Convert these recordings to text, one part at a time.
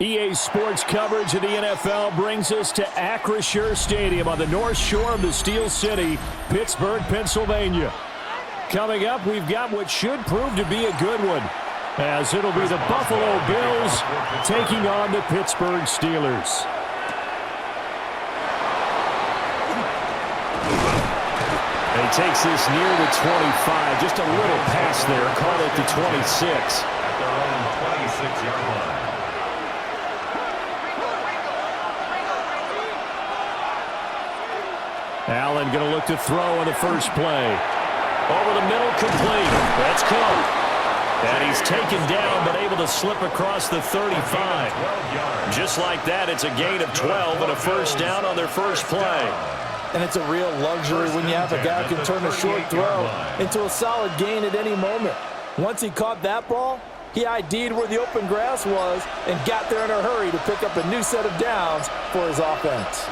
EA Sports coverage of the NFL brings us to Acrisure Stadium on the north shore of the Steel City, Pittsburgh, Pennsylvania. Coming up, we've got what should prove to be a good one, as it'll be the Buffalo Bills taking on the Pittsburgh Steelers. And he takes this near the 25, just a little pass there, call it the 26. At their own 26-yard line. Allen going to look to throw on the first play. Over the middle, complete. That's caught. And he's taken down, but able to slip across the 35. Just like that, it's a gain of 12 and a first down on their first play. And it's a real luxury when you have a guy who can turn a short throw into a solid gain at any moment. Once he caught that ball, he ID'd where the open grass was and got there in a hurry to pick up a new set of downs for his offense.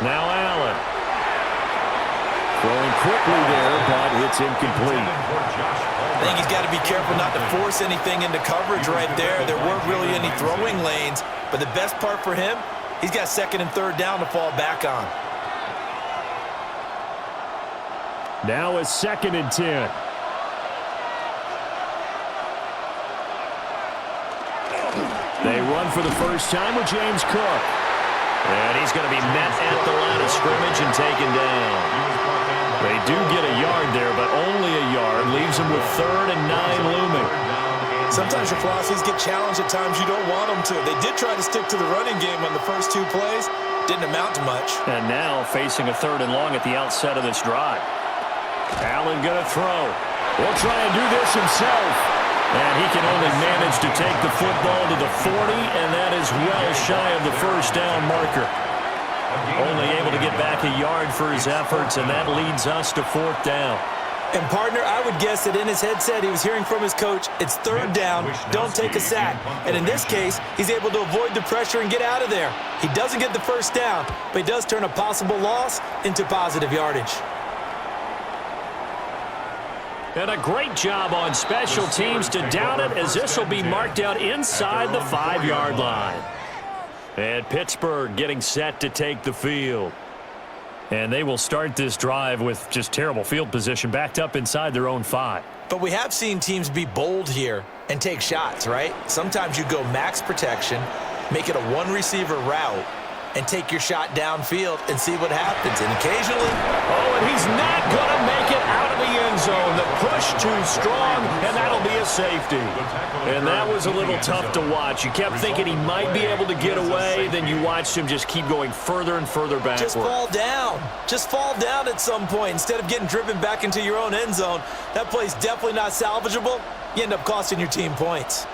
Now Allen. Throwing quickly there, but it's incomplete. I think he's got to be careful not to force anything into coverage right there. There weren't really any throwing lanes, but the best part for him, he's got second and third down to fall back on. Now a 2nd and 10. They run for the first time with James Cook. And he's going to be met at the line of scrimmage and taken down. They do get a yard there, but only a yard. Leaves them with 3rd and 9 looming. Sometimes your philosophies get challenged at times you don't want them to. They did try to stick to the running game on the first 2 plays. Didn't amount to much. And now facing a 3rd and long at the outset of this drive. Allen going to throw. Will try and do this himself. And he can only manage to take the football to the 40, and that is well shy of the first down marker. Only able to get back a yard for his efforts, and that leads us to 4th down. And, partner, I would guess that in his headset he was hearing from his coach, it's 3rd down, don't take a sack. And in this case, he's able to avoid the pressure and get out of there. He doesn't get the first down, but he does turn a possible loss into positive yardage. And a great job on special teams to down it, as this will be marked out inside the 5-yard line. And Pittsburgh getting set to take the field. And they will start this drive with just terrible field position, backed up inside their own 5. But we have seen teams be bold here and take shots, right? Sometimes you go max protection, make it a one-receiver route, and take your shot downfield and see what happens. And occasionally... Oh, and he's not going to make it out of the end zone. The push too strong, and that'll be a safety. And that was a little tough to watch. You kept thinking he might be able to get away, then you watched him just keep going further and further backward. Just fall down. Just fall down at some point. Instead of getting driven back into your own end zone, that play's definitely not salvageable. You end up costing your team points.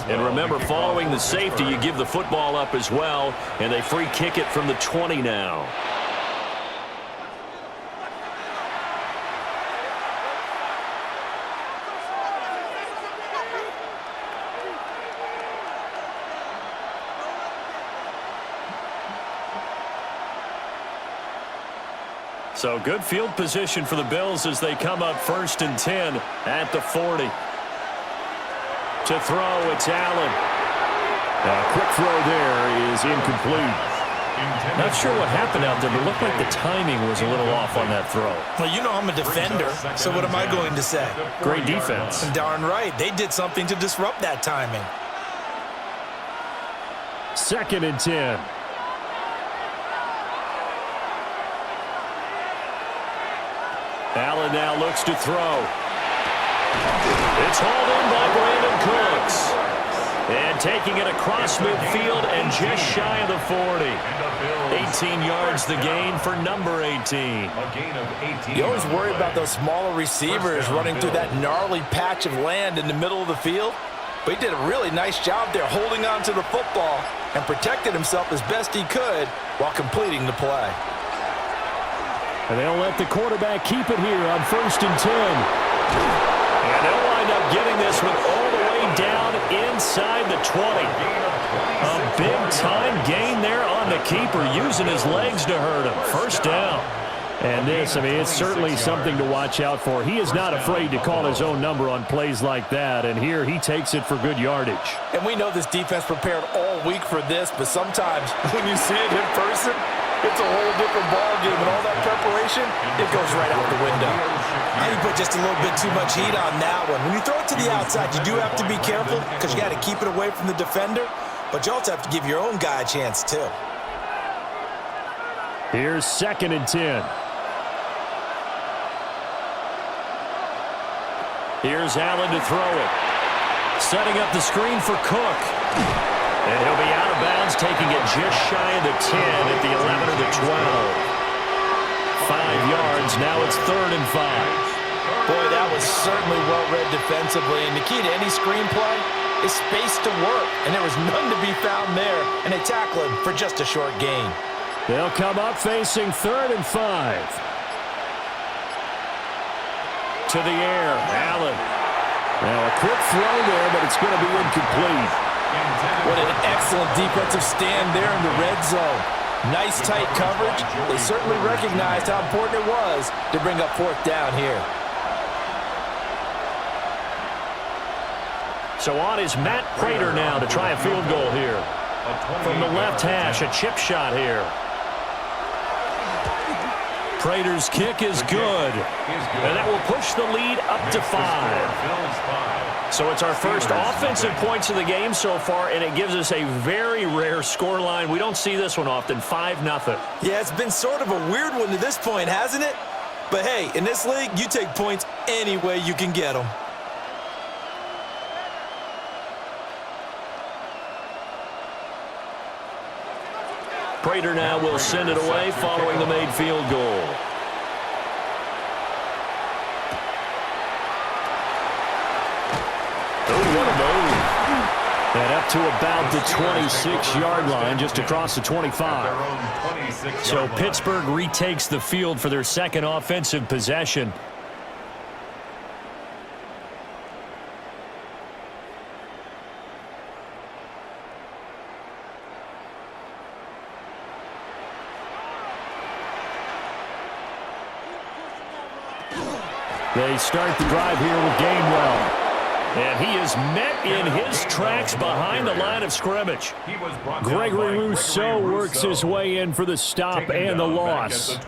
And remember, following the safety, you give the football up as well, and they free kick it from the 20 now. So good field position for the Bills as they come up 1st and 10 at the 40. To throw, it's Allen. A quick throw there is incomplete. Not sure what happened out there, but it looked like the timing was a little off on that throw. Well, you know I'm a defender, so what am I going to say? Great defense. And darn right, they did something to disrupt that timing. 2nd and 10. Allen now looks to throw. It's hauled in by Brandon Cooks. And taking it across midfield and just shy of the 40. 18 yards the gain for number 18. You always worry about those smaller receivers running through that gnarly patch of land in the middle of the field. But he did a really nice job there holding on to the football and protected himself as best he could while completing the play. And they'll let the quarterback keep it here on 1st and 10. And they'll wind up getting this one all the way down inside the 20. A big-time gain there on the keeper, using his legs to hurt him. First down. And this, I mean, it's certainly something to watch out for. He is not afraid to call his own number on plays like that, and here he takes it for good yardage. And we know this defense prepared all week for this, but sometimes when you see it in person, it's a whole different ballgame, and all that preparation, it goes right out the window. And you put just a little bit too much heat on that one. When you throw it to the outside, you do have to be careful because you got to keep it away from the defender, but you also have to give your own guy a chance, too. Here's 2nd and 10. Here's Allen to throw it. Setting up the screen for Cook. And he'll be out of bounds, taking it just shy of the 10 at the 11 or the 12. 5 yards, now it's 3rd and 5. Boy, that was certainly well-read defensively, and the key to any screenplay is space to work, and there was none to be found there, and they tackle him for just a short gain. They'll come up facing 3rd and 5. To the air, Allen. Now a quick throw there, but it's going to be incomplete. What an excellent defensive stand there in the red zone. Nice tight coverage. They certainly recognized how important it was to bring up 4th down here. So on is Matt Prater now to try a field goal here. From the left hash, a chip shot here. Prater's kick is good. And that will push the lead up to 5. So it's our first offensive points of the game so far, and it gives us a very rare scoreline. We don't see this one often, 5-0. Yeah, it's been sort of a weird one to this point, hasn't it? But hey, in this league, you take points any way you can get them. Prater now will send it away following the made field goal. Oh, what a move. And up to about the 26-yard line, just across the 25. So Pittsburgh retakes the field for their 2nd offensive possession. They start the drive here with Gainwell. And he is met in his tracks behind the line of scrimmage. Gregory Rousseau works his way in for the stop and the loss.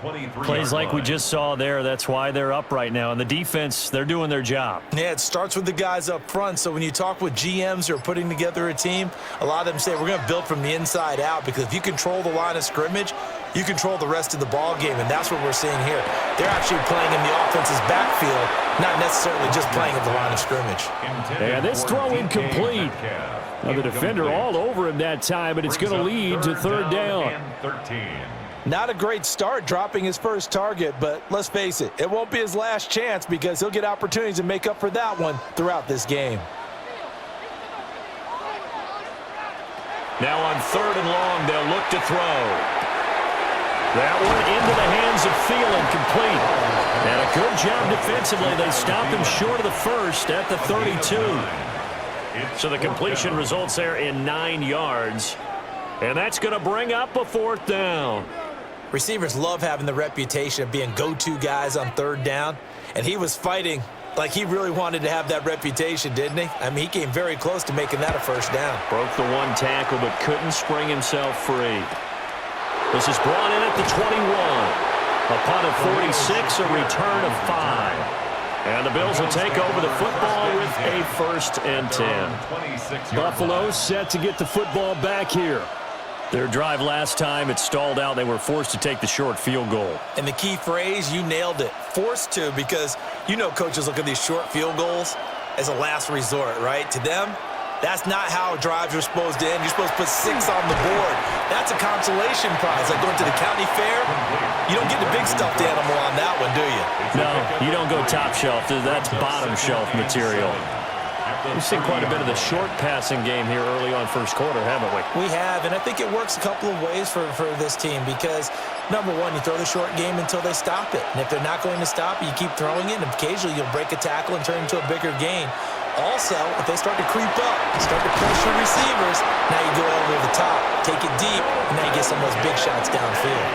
Plays like we just saw there. That's why they're up right now. And the defense, they're doing their job. Yeah, it starts with the guys up front. So when you talk with GMs who are putting together a team, a lot of them say we're going to build from the inside out, because if you control the line of scrimmage, you control the rest of the ball game, and that's what we're seeing here. They're actually playing in the offense's backfield, not necessarily just playing at the line of scrimmage. And this throw incomplete. Now the defender all over him that time, but it's going to lead to 3rd down. Not a great start dropping his first target, but let's face it, it won't be his last chance, because he'll get opportunities to make up for that one throughout this game. Now on 3rd and long, they'll look to throw. That one into the hands of Thielen, complete. And a good job defensively. They stopped him short of the first at the 32. So the completion results there in 9 yards. And that's going to bring up a 4th down. Receivers love having the reputation of being go-to guys on 3rd down. And he was fighting like he really wanted to have that reputation, didn't he? I mean, he came very close to making that a 1st down. Broke the 1 tackle, but couldn't spring himself free. This is brought in at the 21. A punt of 46, a return of 5. And the Bills will take over the football with a 1st and 10. Buffalo set to get the football back here. Their drive last time, it stalled out. They were forced to take the short field goal. And the key phrase, you nailed it. Forced to, because you know coaches look at these short field goals as a last resort, right? To them, that's not how drives are supposed to end. You're supposed to put 6 on the board. That's a consolation prize. Like going to the county fair, you don't get the big stuffed animal on that one, do you? No, you don't go top shelf. That's bottom shelf material. We've seen quite a bit of the short passing game here early on first quarter, haven't we? We have, and I think it works a couple of ways for this team, because, number one, you throw the short game until they stop it. And if they're not going to stop it, you keep throwing it, and occasionally you'll break a tackle and turn it into a bigger gain. Also, if they start to creep up, start to pressure receivers, now you go over the top, take it deep, and now you get some of those big shots downfield.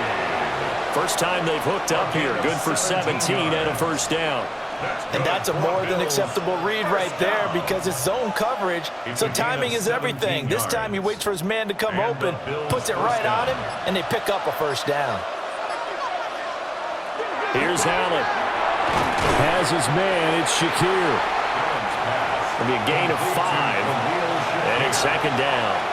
First time they've hooked up here. Good for 17 and a first down. And that's a more than acceptable read right there because it's zone coverage, so timing is everything. This time he waits for his man to come open, puts it right on him, and they pick up a first down. Here's Allen. Has his man. It's Shakir. It'll be a gain of 5, and it's second down.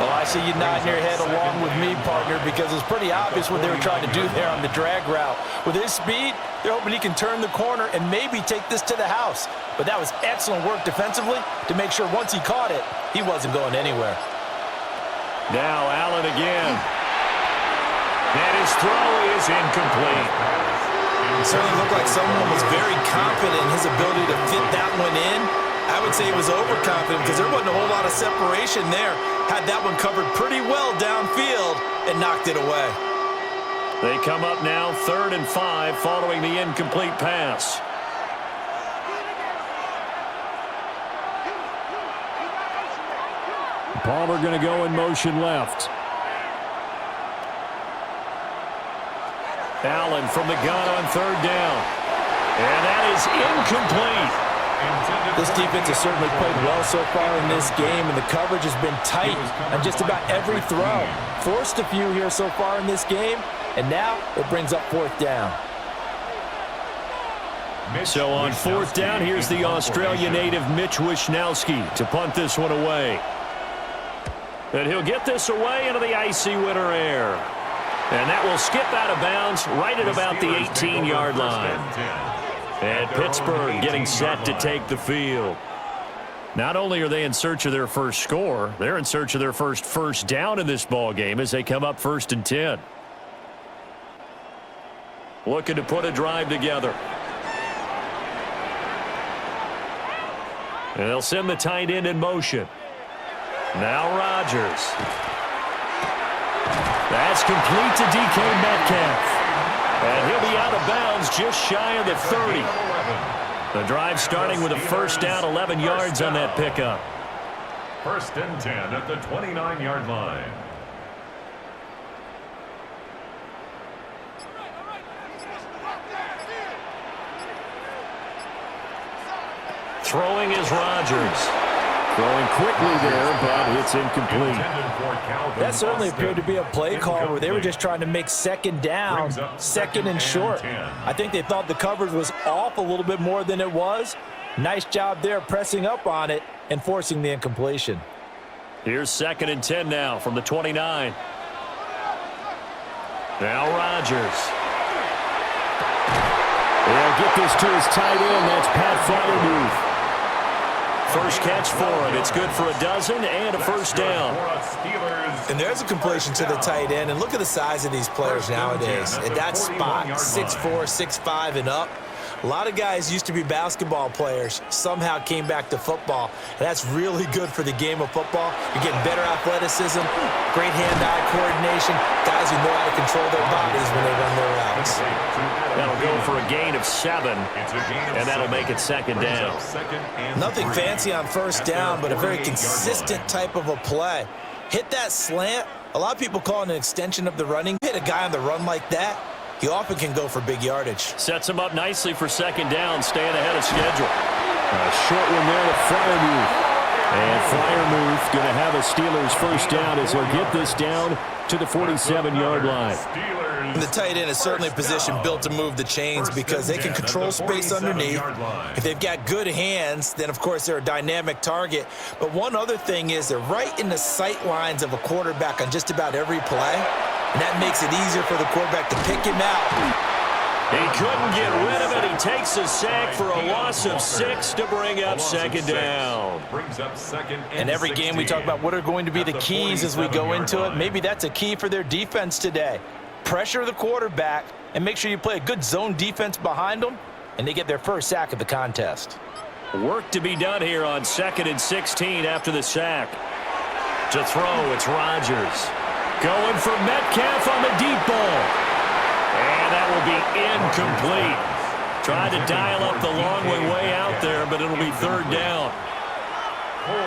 Oh, I see you nodding your head along with me, partner, because it's pretty obvious what they were trying to do there on the drag route. With his speed, they're hoping he can turn the corner and maybe take this to the house. But that was excellent work defensively to make sure once he caught it, he wasn't going anywhere. Now Allen again. And his throw is incomplete. It certainly looked like someone was very confident in his ability to fit that one in. I would say he was overconfident because there wasn't a whole lot of separation there. Had that one covered pretty well downfield and knocked it away. They come up now 3rd and 5 following the incomplete pass. Palmer going to go in motion left. Allen from the gun on 3rd down. And that is incomplete. This defense has certainly played well so far in this game, and the coverage has been tight on just about every throw. Forced a few here so far in this game, and now it brings up 4th down. So on 4th down, here's the Australia native Mitch Wishnowsky to punt this one away. And he'll get this away into the icy winter air. And that will skip out of bounds right at about the 18-yard line. And Pittsburgh getting set to take the field. Not only are they in search of their first score, they're in search of their first down in this ball game as they come up 1st and 10. Looking to put a drive together. And they'll send the tight end in motion. Now Rodgers. That's complete to DK Metcalf. And he'll be out of bounds just shy of the 30. The drive starting with a first down, 11 yards on that pickup. 1st and 10 at the 29-yard line. Throwing is Rodgers. Throwing quickly there, but it's incomplete. That certainly appeared to be a play call where they were just trying to make 2nd down, 2nd and short. I think they thought the coverage was off a little bit more than it was. Nice job there pressing up on it and forcing the incompletion. Here's 2nd and 10 now from the 29. Now Rodgers. They'll get this to his tight end. That's Pat Freiermuth. First catch for him. It's good for a dozen and a first down. And there's a completion to the tight end. And look at the size of these players nowadays. At that spot, 6'4", 6'5", and up. A lot of guys used to be basketball players, somehow came back to football. And that's really good for the game of football. You're getting better athleticism, great hand-eye coordination, guys who know how to control their bodies when they run their routes. That'll go for a gain of 7, and that'll make it 2nd down. Nothing fancy on 1st down, but a very consistent type of a play. Hit that slant. A lot of people call it an extension of the running. Hit a guy on the run like that, he often can go for big yardage. Sets him up nicely for 2nd down, staying ahead of schedule. A short one there to Freiermuth. And Freiermuth going to have a Steelers first down as he'll get this down to the 47-yard line. The tight end is certainly a position built to move the chains because they can control space underneath. If they've got good hands, then of course they're a dynamic target. But one other thing is they're right in the sight lines of a quarterback on just about every play. And that makes it easier for the quarterback to pick him out. He couldn't get rid of it. He takes a sack for a loss of 6 to bring up 2nd down. And every game we talk about what are going to be the keys as we go into it. Maybe that's a key for their defense today. Pressure the quarterback and make sure you play a good zone defense behind them, and they get their first sack of the contest. Work to be done here on 2nd and 16 after the sack. To throw, it's Rodgers. Going for Metcalf on the deep ball. And that will be incomplete. Tried to dial up the long way out there, but it'll be 3rd down.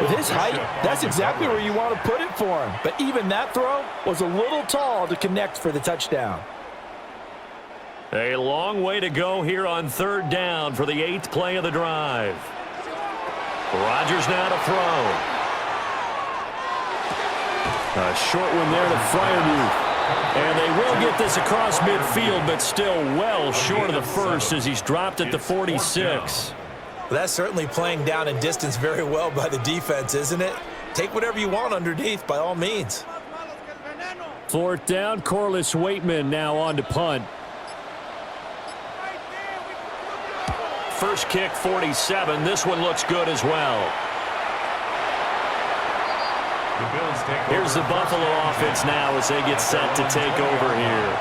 With his height, that's exactly where you want to put it for him. But even that throw was a little tall to connect for the touchdown. A long way to go here on third down for the 8th play of the drive. Rodgers now to throw. A short one there to Freiermuth. And they will get this across midfield, but still well short of the first as he's dropped at the 46. Well, that's certainly playing down and distance very well by the defense, isn't it? Take whatever you want underneath, by all means. 4th down, Corliss Waitman now on to punt. First kick, 47. This one looks good as well. Here's the Buffalo offense now as they get set to take over here.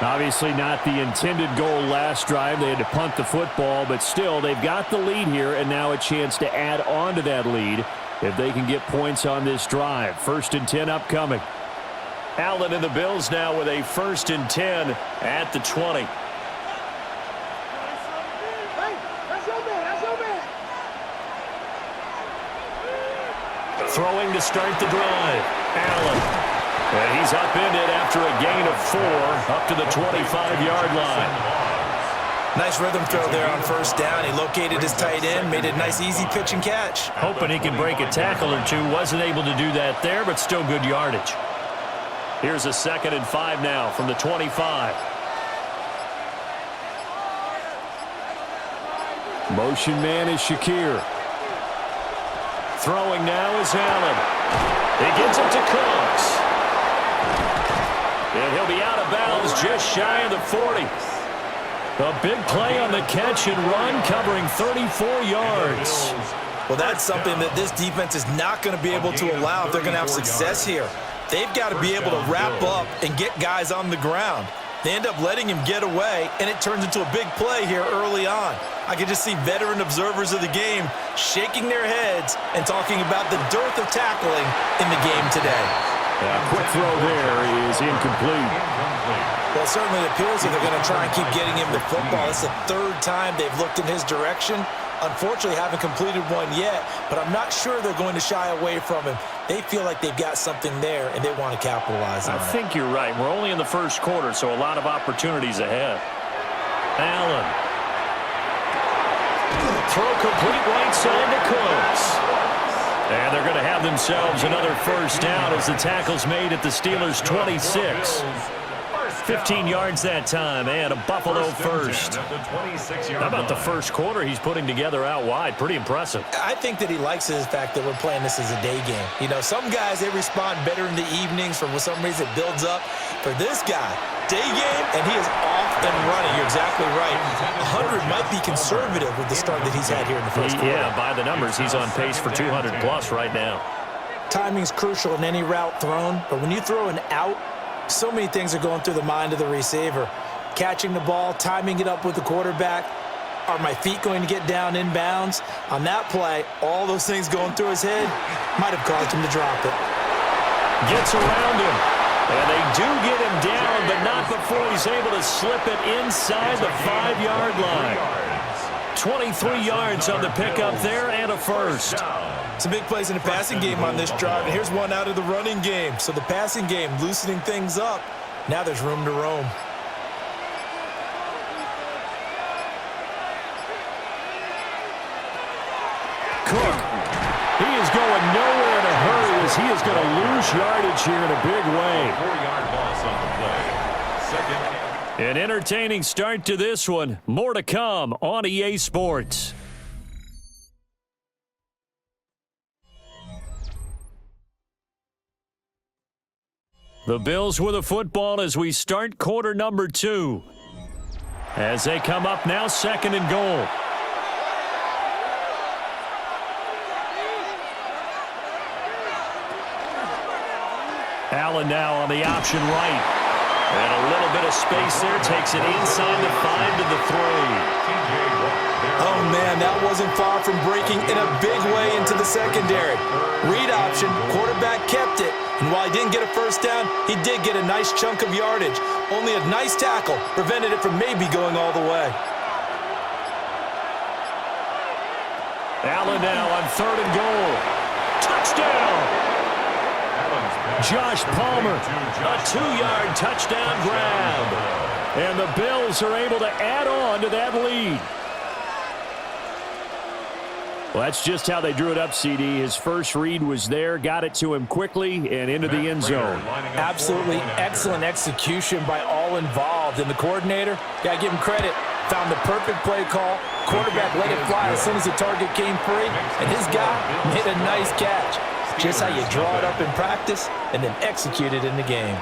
Obviously not the intended goal last drive. They had to punt the football, but still they've got the lead here and now a chance to add on to that lead if they can get points on this drive. 1st and 10 upcoming. Allen and the Bills now with a 1st and 10 at the 20. Throwing to start the drive. Allen. And he's upended after a gain of 4 up to the 25-yard line. Nice rhythm throw there on 1st down. He located his tight end, made a nice easy pitch and catch. Hoping he can break a tackle or two. Wasn't able to do that there, but still good yardage. Here's a 2nd and 5 now from the 25. Motion man is Shakir. Throwing now is Allen. He gets it to Cooks. And he'll be out of bounds just shy of the 40. A big play on the catch and run, covering 34 yards. Well, that's something that this defense is not going to be able to allow if they're going to have success here. They've got to be able to wrap up and get guys on the ground. They end up letting him get away, and it turns into a big play here early on. I can just see veteran observers of the game shaking their heads and talking about the dearth of tackling in the game today. Quick throw there is incomplete. Well, it certainly appears that they're going to try and keep getting him the football. It's the 3rd time they've looked in his direction. Unfortunately, haven't completed one yet, but I'm not sure they're going to shy away from him. They feel like they've got something there, and they want to capitalize on it. I think you're right. We're only in the 1st quarter, so a lot of opportunities ahead. Allen. Throw complete right side to Cooks. And they're going to have themselves another 1st down as the tackle's made at the Steelers' 26. 15 yards that time, and a Buffalo 1st. How about the 1st quarter he's putting together out wide? Pretty impressive. I think that he likes the fact that we're playing this as a day game. You know, some guys, they respond better in the evenings. For some reason, it builds up. For this guy, day game, and he is off and running. You're exactly right. 100 might be conservative with the start that he's had here in the 1st quarter. Yeah, by the numbers, he's on pace for 200+ right now. Timing's crucial in any route thrown, but when you throw an out, so many things are going through the mind of the receiver. Catching the ball, timing it up with the quarterback. Are my feet going to get down inbounds? On that play, all those things going through his head might have caused him to drop it. Gets around him. And they do get him down, but not before he's able to slip it inside the 5-yard line. 23 yards on the pickup there and a 1st. Some big plays in the passing game on this drive, and here's one out of the running game. So the passing game loosening things up. Now there's room to roam. Cook. He is going nowhere in a hurry as he is going to lose yardage here in a big way. 4-yard loss on the play. 2nd. An entertaining start to this one. More to come on EA Sports. The Bills with a football as we start quarter number 2. As they come up now, 2nd and goal. Allen now on the option right. And a little bit of space there. Takes it inside the 5 to the 3. Oh, man, that wasn't far from breaking in a big way into the secondary. Read option, quarterback kept it. And while he didn't get a 1st down, he did get a nice chunk of yardage. Only a nice tackle prevented it from maybe going all the way. Allen now on 3rd and goal. Touchdown! Josh Palmer, a 2-yard touchdown grab. And the Bills are able to add on to that lead. Well, that's just how they drew it up, CD. His first read was there, got it to him quickly, and into the end zone. Absolutely excellent execution by all involved. And the coordinator, got to give him credit, found the perfect play call. Quarterback let it fly as soon as the target came free, and his guy made a nice catch. Just how you draw it up in practice and then execute it in the game.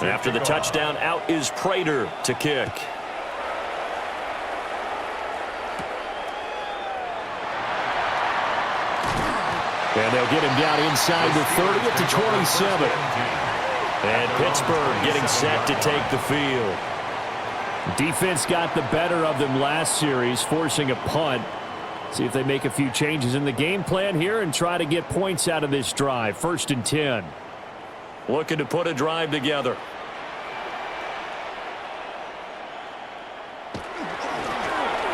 After the touchdown, out is Prater to kick. And they'll get him down inside the 30 at the 27. And Pittsburgh getting set to take the field. Defense got the better of them last series, forcing a punt. See if they make a few changes in the game plan here and try to get points out of this drive. 1st and 10. Looking to put a drive together.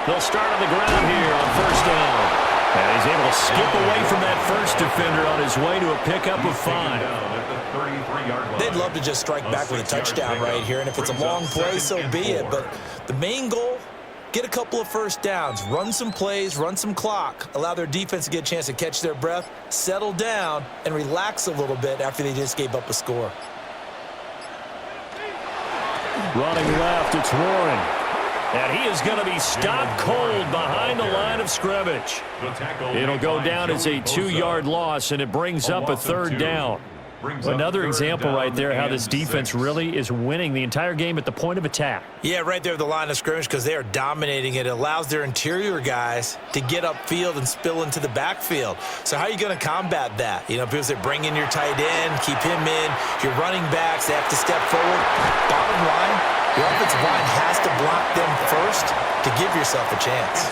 They'll start on the ground here on 1st down. And he's able to skip away from that first defender on his way to a pickup of 5. They'd love to just strike back with a touchdown right here, and if it's a long play, so be it. But the main goal, get a couple of first downs, run some plays, run some clock, allow their defense to get a chance to catch their breath, settle down, and relax a little bit after they just gave up a score. Running left, it's Warren. And he is going to be stopped cold behind the line of scrimmage. It'll go down as a 2-yard loss, and it brings up a 3rd down. Another example right there how this defense really is winning the entire game at the point of attack. Yeah, right there at the line of scrimmage because they are dominating it. It allows their interior guys to get upfield and spill into the backfield. So how are you going to combat that? You know, people say bring in your tight end, keep him in. Your running backs, they have to step forward. Bottom line, your offensive line has to block them first to give yourself a chance.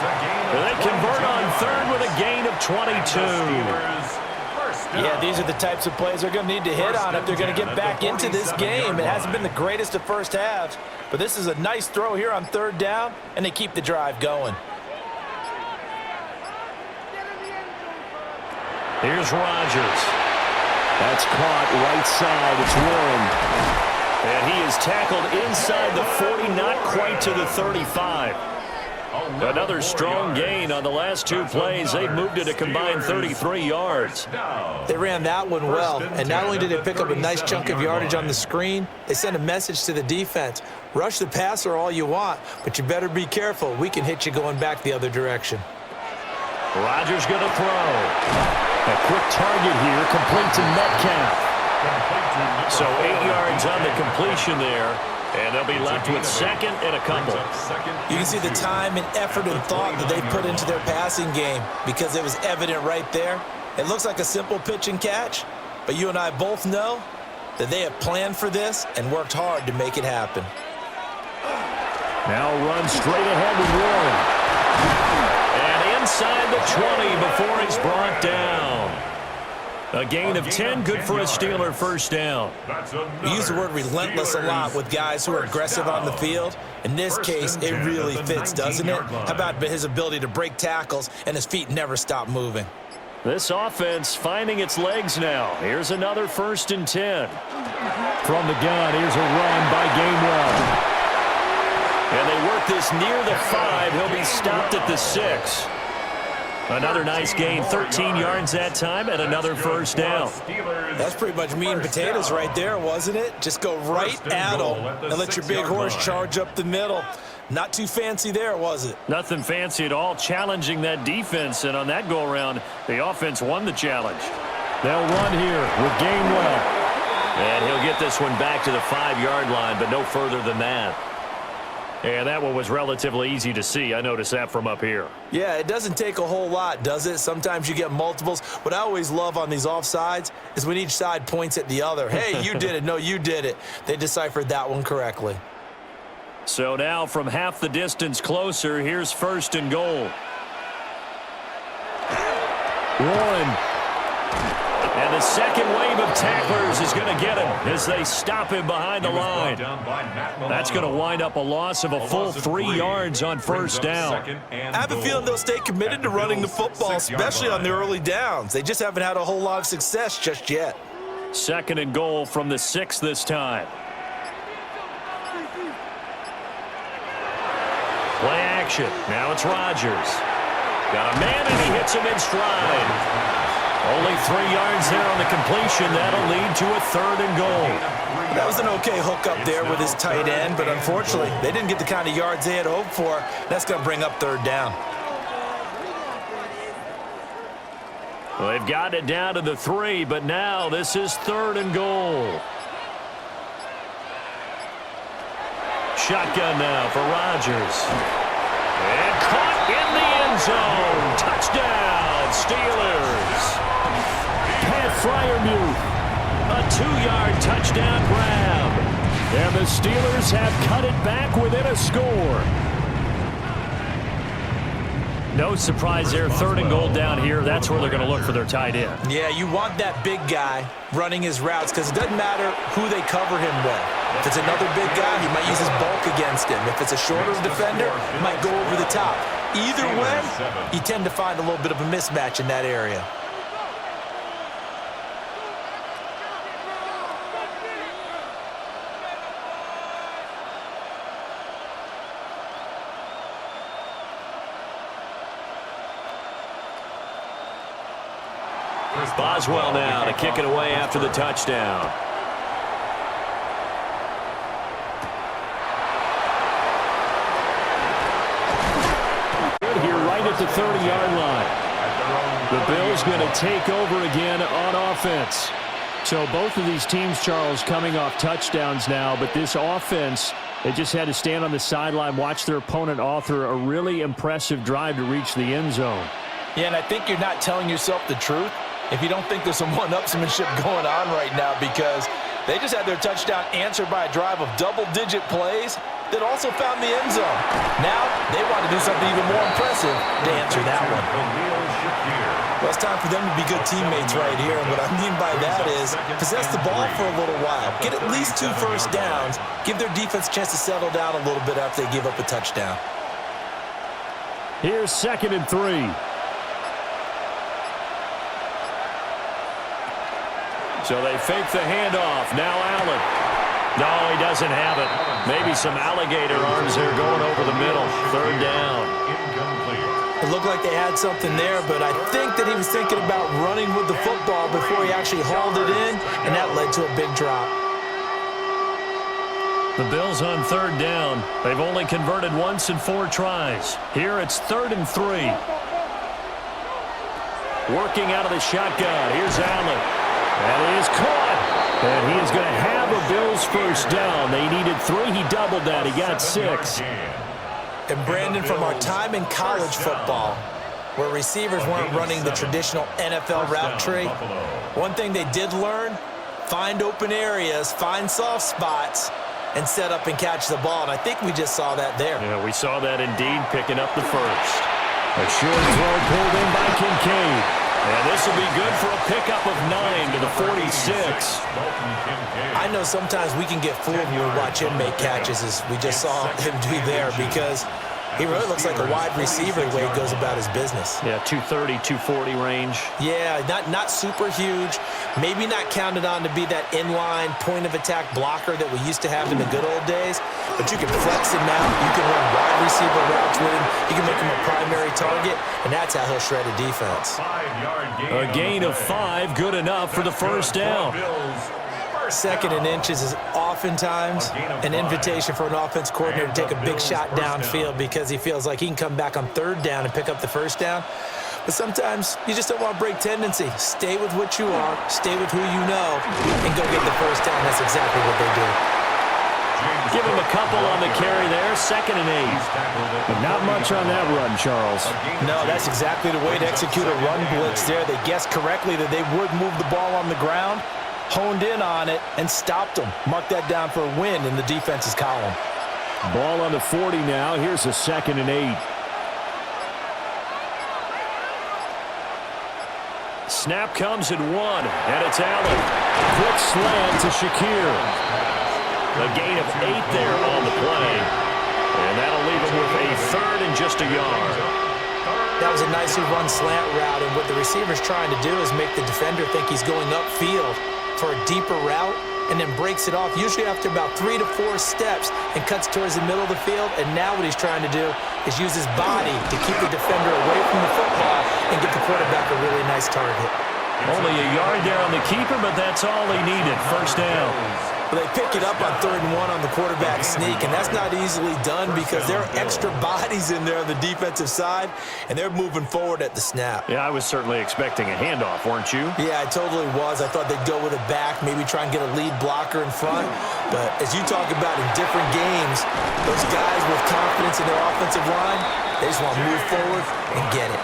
They convert on 3rd with a gain of 22. Yeah, these are the types of plays they're going to need to hit on if they're going to get back into this game. It hasn't been the greatest of first halves, but this is a nice throw here on 3rd down, and they keep the drive going. Here's Rodgers. That's caught right side. It's Warren. And he is tackled inside the 40, not quite to the 35. Another strong gain on the last 2 plays. They've moved it a combined 33 yards. They ran that one well, and not only did they pick up a nice chunk of yardage on the screen, they sent a message to the defense. Rush the passer all you want, but you better be careful. We can hit you going back the other direction. Rodgers going to throw. A quick target here, complete to Metcalf. So 8 yards on the completion there. And they'll be left with 2nd and a couple. You can see the time and effort and thought that they put into their passing game because it was evident right there. It looks like a simple pitch and catch, but you and I both know that they have planned for this and worked hard to make it happen. Now run straight ahead with Warren. And inside the 20 before he's brought down. A gain of 10, good for a Steeler 1st down. We use the word relentless a lot with guys who are aggressive on the field. In this case, it really fits, doesn't it? How about his ability to break tackles and his feet never stop moving? This offense finding its legs now. Here's another 1st and 10. From the gun, here's a run by Gainwell. And they work this near the 5. He'll be stopped at the 6. Another nice gain, 13 yards that time, and another 1st down. That's pretty much meat and potatoes right there, wasn't it? Just go right at them and let your big horse charge up the middle. Not too fancy there, was it? Nothing fancy at all, challenging that defense, and on that go-around, the offense won the challenge. They'll run here with Gainwell. And he'll get this one back to the 5-yard line, but no further than that. And that one was relatively easy to see. I noticed that from up here. Yeah, it doesn't take a whole lot, does it? Sometimes you get multiples. What I always love on these offsides is when each side points at the other. Hey, you did it. No, you did it. They deciphered that one correctly. So now from half the distance closer, here's 1st and goal. Warren. And a second wave of tacklers is going to get him as they stop him behind the line. That's going to wind up a loss of a full 3 yards on first down. I have a feeling they'll stay committed to running the football, especially on the early downs. They just haven't had a whole lot of success just yet. Second and goal from the 6 this time. Play action. Now it's Rodgers. Got a man, and he hits him in stride. Only 3 yards there on the completion. That'll lead to a 3rd and goal. That was an okay hook up there with his tight end, but unfortunately, they didn't get the kind of yards they had hoped for. That's going to bring up 3rd down. Well, they've got it down to the 3, but now this is 3rd and goal. Shotgun now for Rodgers. And caught in the end zone. Touchdown, Steelers. Pat Freiermuth, a 2-yard touchdown grab. And the Steelers have cut it back within a score. No surprise there. 3rd and goal down here. That's where they're going to look for their tight end. Yeah, you want that big guy running his routes because it doesn't matter who they cover him with. If it's another big guy, he might use his bulk against him. If it's a shorter defender, he might go over the top. Either way, you tend to find a little bit of a mismatch in that area. Boswell now to kick it away after the touchdown. Here right at the 30-yard line. The Bills going to take over again on offense. So both of these teams, Charles, coming off touchdowns now, but this offense, they just had to stand on the sideline, watch their opponent author a really impressive drive to reach the end zone. Yeah, and I think you're not telling yourself the truth if you don't think there's some one-upsmanship going on right now, because they just had their touchdown answered by a drive of double-digit plays that also found the end zone. Now they want to do something even more impressive to answer that one. Well, it's time for them to be good teammates right here, and what I mean by that is possess the ball for a little while, get at least 2 first downs, give their defense a chance to settle down a little bit after they give up a touchdown. Here's 2nd and 3. So they fake the handoff. Now Allen. No, he doesn't have it. Maybe some alligator arms there going over the middle. 3rd down. It looked like they had something there, but I think that he was thinking about running with the football before he actually hauled it in, and that led to a big drop. The Bills on 3rd down. They've only converted once in 4 tries. Here it's 3rd and 3. Working out of the shotgun. Here's Allen. And he is caught. And he is going to have a Bills first down. They needed 3. He doubled that. He got 6. And Brandon, from our time in college football, where receivers weren't running the traditional NFL route tree, one thing they did learn, find open areas, find soft spots, and set up and catch the ball. And I think we just saw that there. Yeah, we saw that indeed, picking up the first. A short throw pulled in by Kincaid. And this will be good for a pickup of 9 to the 46. I know sometimes we can get fooled when we watch him make catches, as we just saw him do there, because he really looks like a wide receiver the way he goes about his business. Yeah, 230, 240 range. Yeah, not super huge. Maybe not counted on to be that inline point-of-attack blocker that we used to have in the good old days, but you can flex him out. You can run wide receiver routes with him. You can make him a primary target, and that's how he'll shred a defense. A gain of 5, good enough for the first down. 2nd and inches is oftentimes an invitation for an offense coordinator to take a big shot downfield because he feels like he can come back on 3rd down and pick up the first down. But sometimes you just don't want to break tendency. Stay with what you are, stay with who you know, and go get the first down. That's exactly what they do. Give him a couple on the carry there, 2nd and 8. But not much on that run, Charles. No, that's exactly the way to execute a run blitz there. They guessed correctly that they would move the ball on the ground, honed in on it, and stopped them. Mark that down for a win in the defense's column. Ball on the 40 now. Here's a 2nd and 8. Snap comes at 1, and it's Allen. Quick slant to Shakir. A gain of 8 there on the play. And that'll leave him with a 3rd and just a yard. That was a nicely run slant route, and what the receiver's trying to do is make the defender think he's going upfield for a deeper route, and then breaks it off, usually after about 3 to 4 steps, and cuts towards the middle of the field. And now what he's trying to do is use his body to keep the defender away from the football and get the quarterback a really nice target. Only a yard there on the keeper, but that's all he needed. First down. Well, they pick it up on 3rd and 1 on the quarterback sneak, and that's not easily done because there are extra bodies in there on the defensive side, and they're moving forward at the snap. Yeah, I was certainly expecting a handoff, weren't you? Yeah, I totally was. I thought they'd go with a back, maybe try and get a lead blocker in front. But as you talk about in different games, those guys with confidence in their offensive line, they just want to move forward and get it.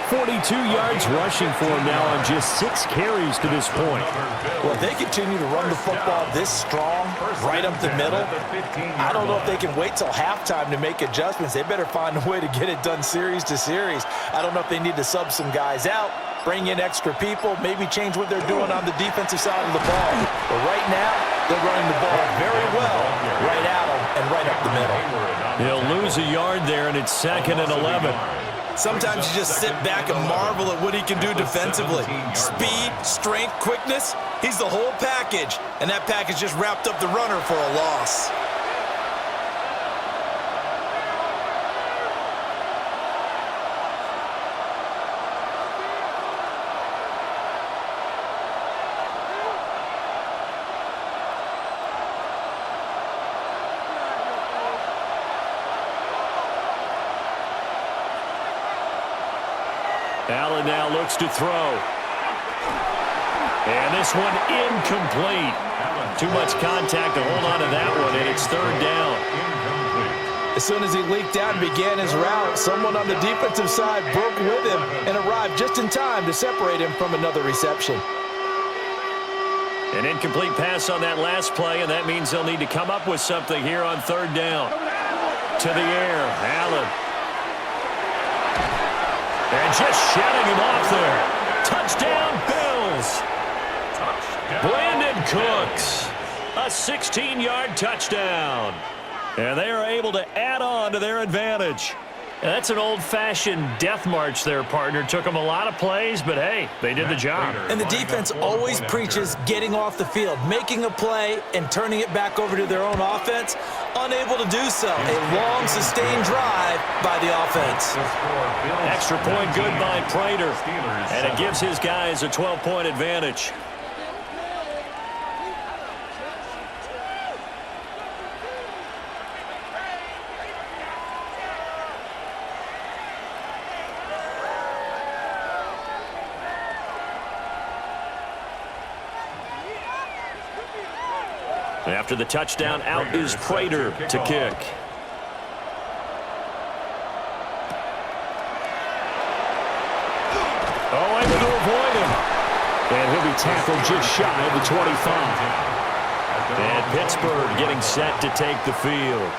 42 yards rushing for him now on just 6 carries to this point. Well, if they continue to run the football this strong, right up the middle, I don't know if they can wait till halftime to make adjustments. They better find a way to get it done series to series. I don't know if they need to sub some guys out, bring in extra people, maybe change what they're doing on the defensive side of the ball. But right now, they're running the ball very well right at them and right up the middle. He'll lose a yard there, and it's 2nd and 11. Sometimes you just sit back and marvel at what he can do defensively. Speed, strength, quickness, he's the whole package. And that package just wrapped up the runner for a loss. Allen now looks to throw. And this one incomplete. Too much contact to hold on to that one, and it's 3rd down. As soon as he leaked out and began his route, someone on the defensive side broke with him and arrived just in time to separate him from another reception. An incomplete pass on that last play, and that means they'll need to come up with something here on 3rd down. To the air, Allen. And just shutting him off there. Touchdown, Bills. Brandon Cooks. A 16-yard touchdown. And they are able to add on to their advantage. And that's an old-fashioned death march there, partner. Took them a lot of plays, but hey, they did the job. And the defense always preaches getting off the field, making a play, and turning it back over to their own offense. Unable to do so. A long, sustained drive by the offense. Extra point good by Prater. And it gives his guys a 12-point advantage. After the touchdown, out is Prater to kick. Oh, able to avoid him. And he'll be tackled just shy of the 25. And Pittsburgh getting set to take the field.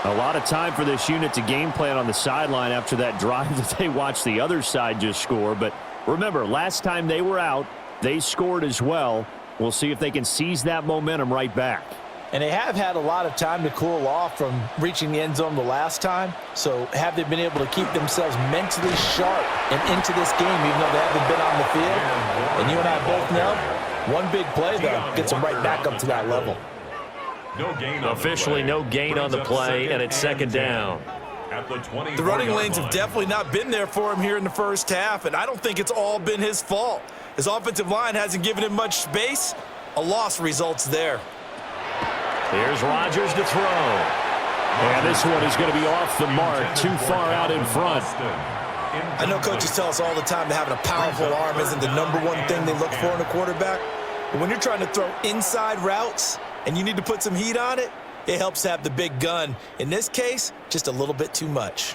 A lot of time for this unit to game plan on the sideline after that drive that they watched the other side just score. But remember, last time they were out, they scored as well. We'll see if they can seize that momentum right back. And they have had a lot of time to cool off from reaching the end zone the last time. So have they been able to keep themselves mentally sharp and into this game, even though they haven't been on the field? And you and I both know, one big play, though, gets them right back up to that level. Officially no gain on the play, and it's 2nd down. The running lanes have definitely not been there for him here in the first half, and I don't think it's all been his fault. His offensive line hasn't given him much space. A loss results there. Here's Rodgers to throw. And this one is going to be off the mark, too far out in front. I know coaches tell us all the time that having a powerful arm isn't the #1 thing they look for in a quarterback. But when you're trying to throw inside routes and you need to put some heat on it, it helps to have the big gun. In this case, just a little bit too much.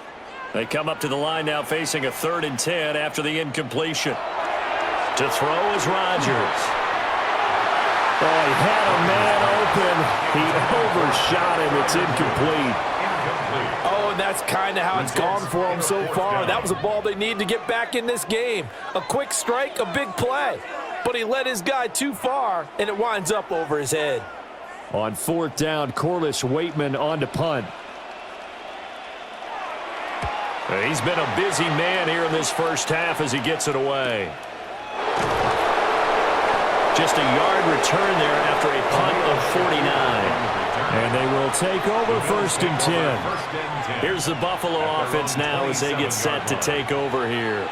They come up to the line now facing a 3rd and 10 after the incompletion. To throw is Rodgers. Oh, he had a man open. He overshot him. It's incomplete. Oh, and that's kind of how it's gone for them so far. That was a ball they need to get back in this game. A quick strike, a big play. But he led his guy too far, and it winds up over his head. On fourth down, Corliss Waitman on to punt. He's been a busy man here in this first half as he gets it away. Just a yard return there after a punt of 49. And they will take over first and 10. Here's the Buffalo offense now as they get set to take over here.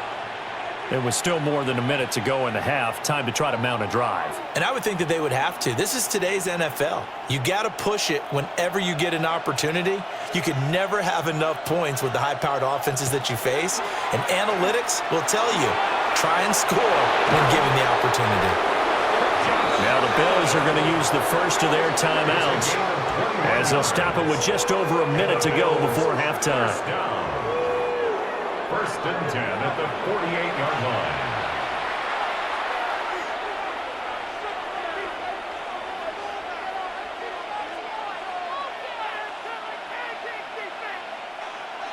There was still more than a minute to go in the half. Time to try to mount a drive. And I would think that they would have to. This is today's NFL. You got to push it whenever you get an opportunity. You can never have enough points with the high-powered offenses that you face. And analytics will tell you, try and score when given the opportunity. Now the Bills are going to use the first of their timeouts as they'll stop it with just over a minute to go before halftime. First and 10 at the 48-yard line.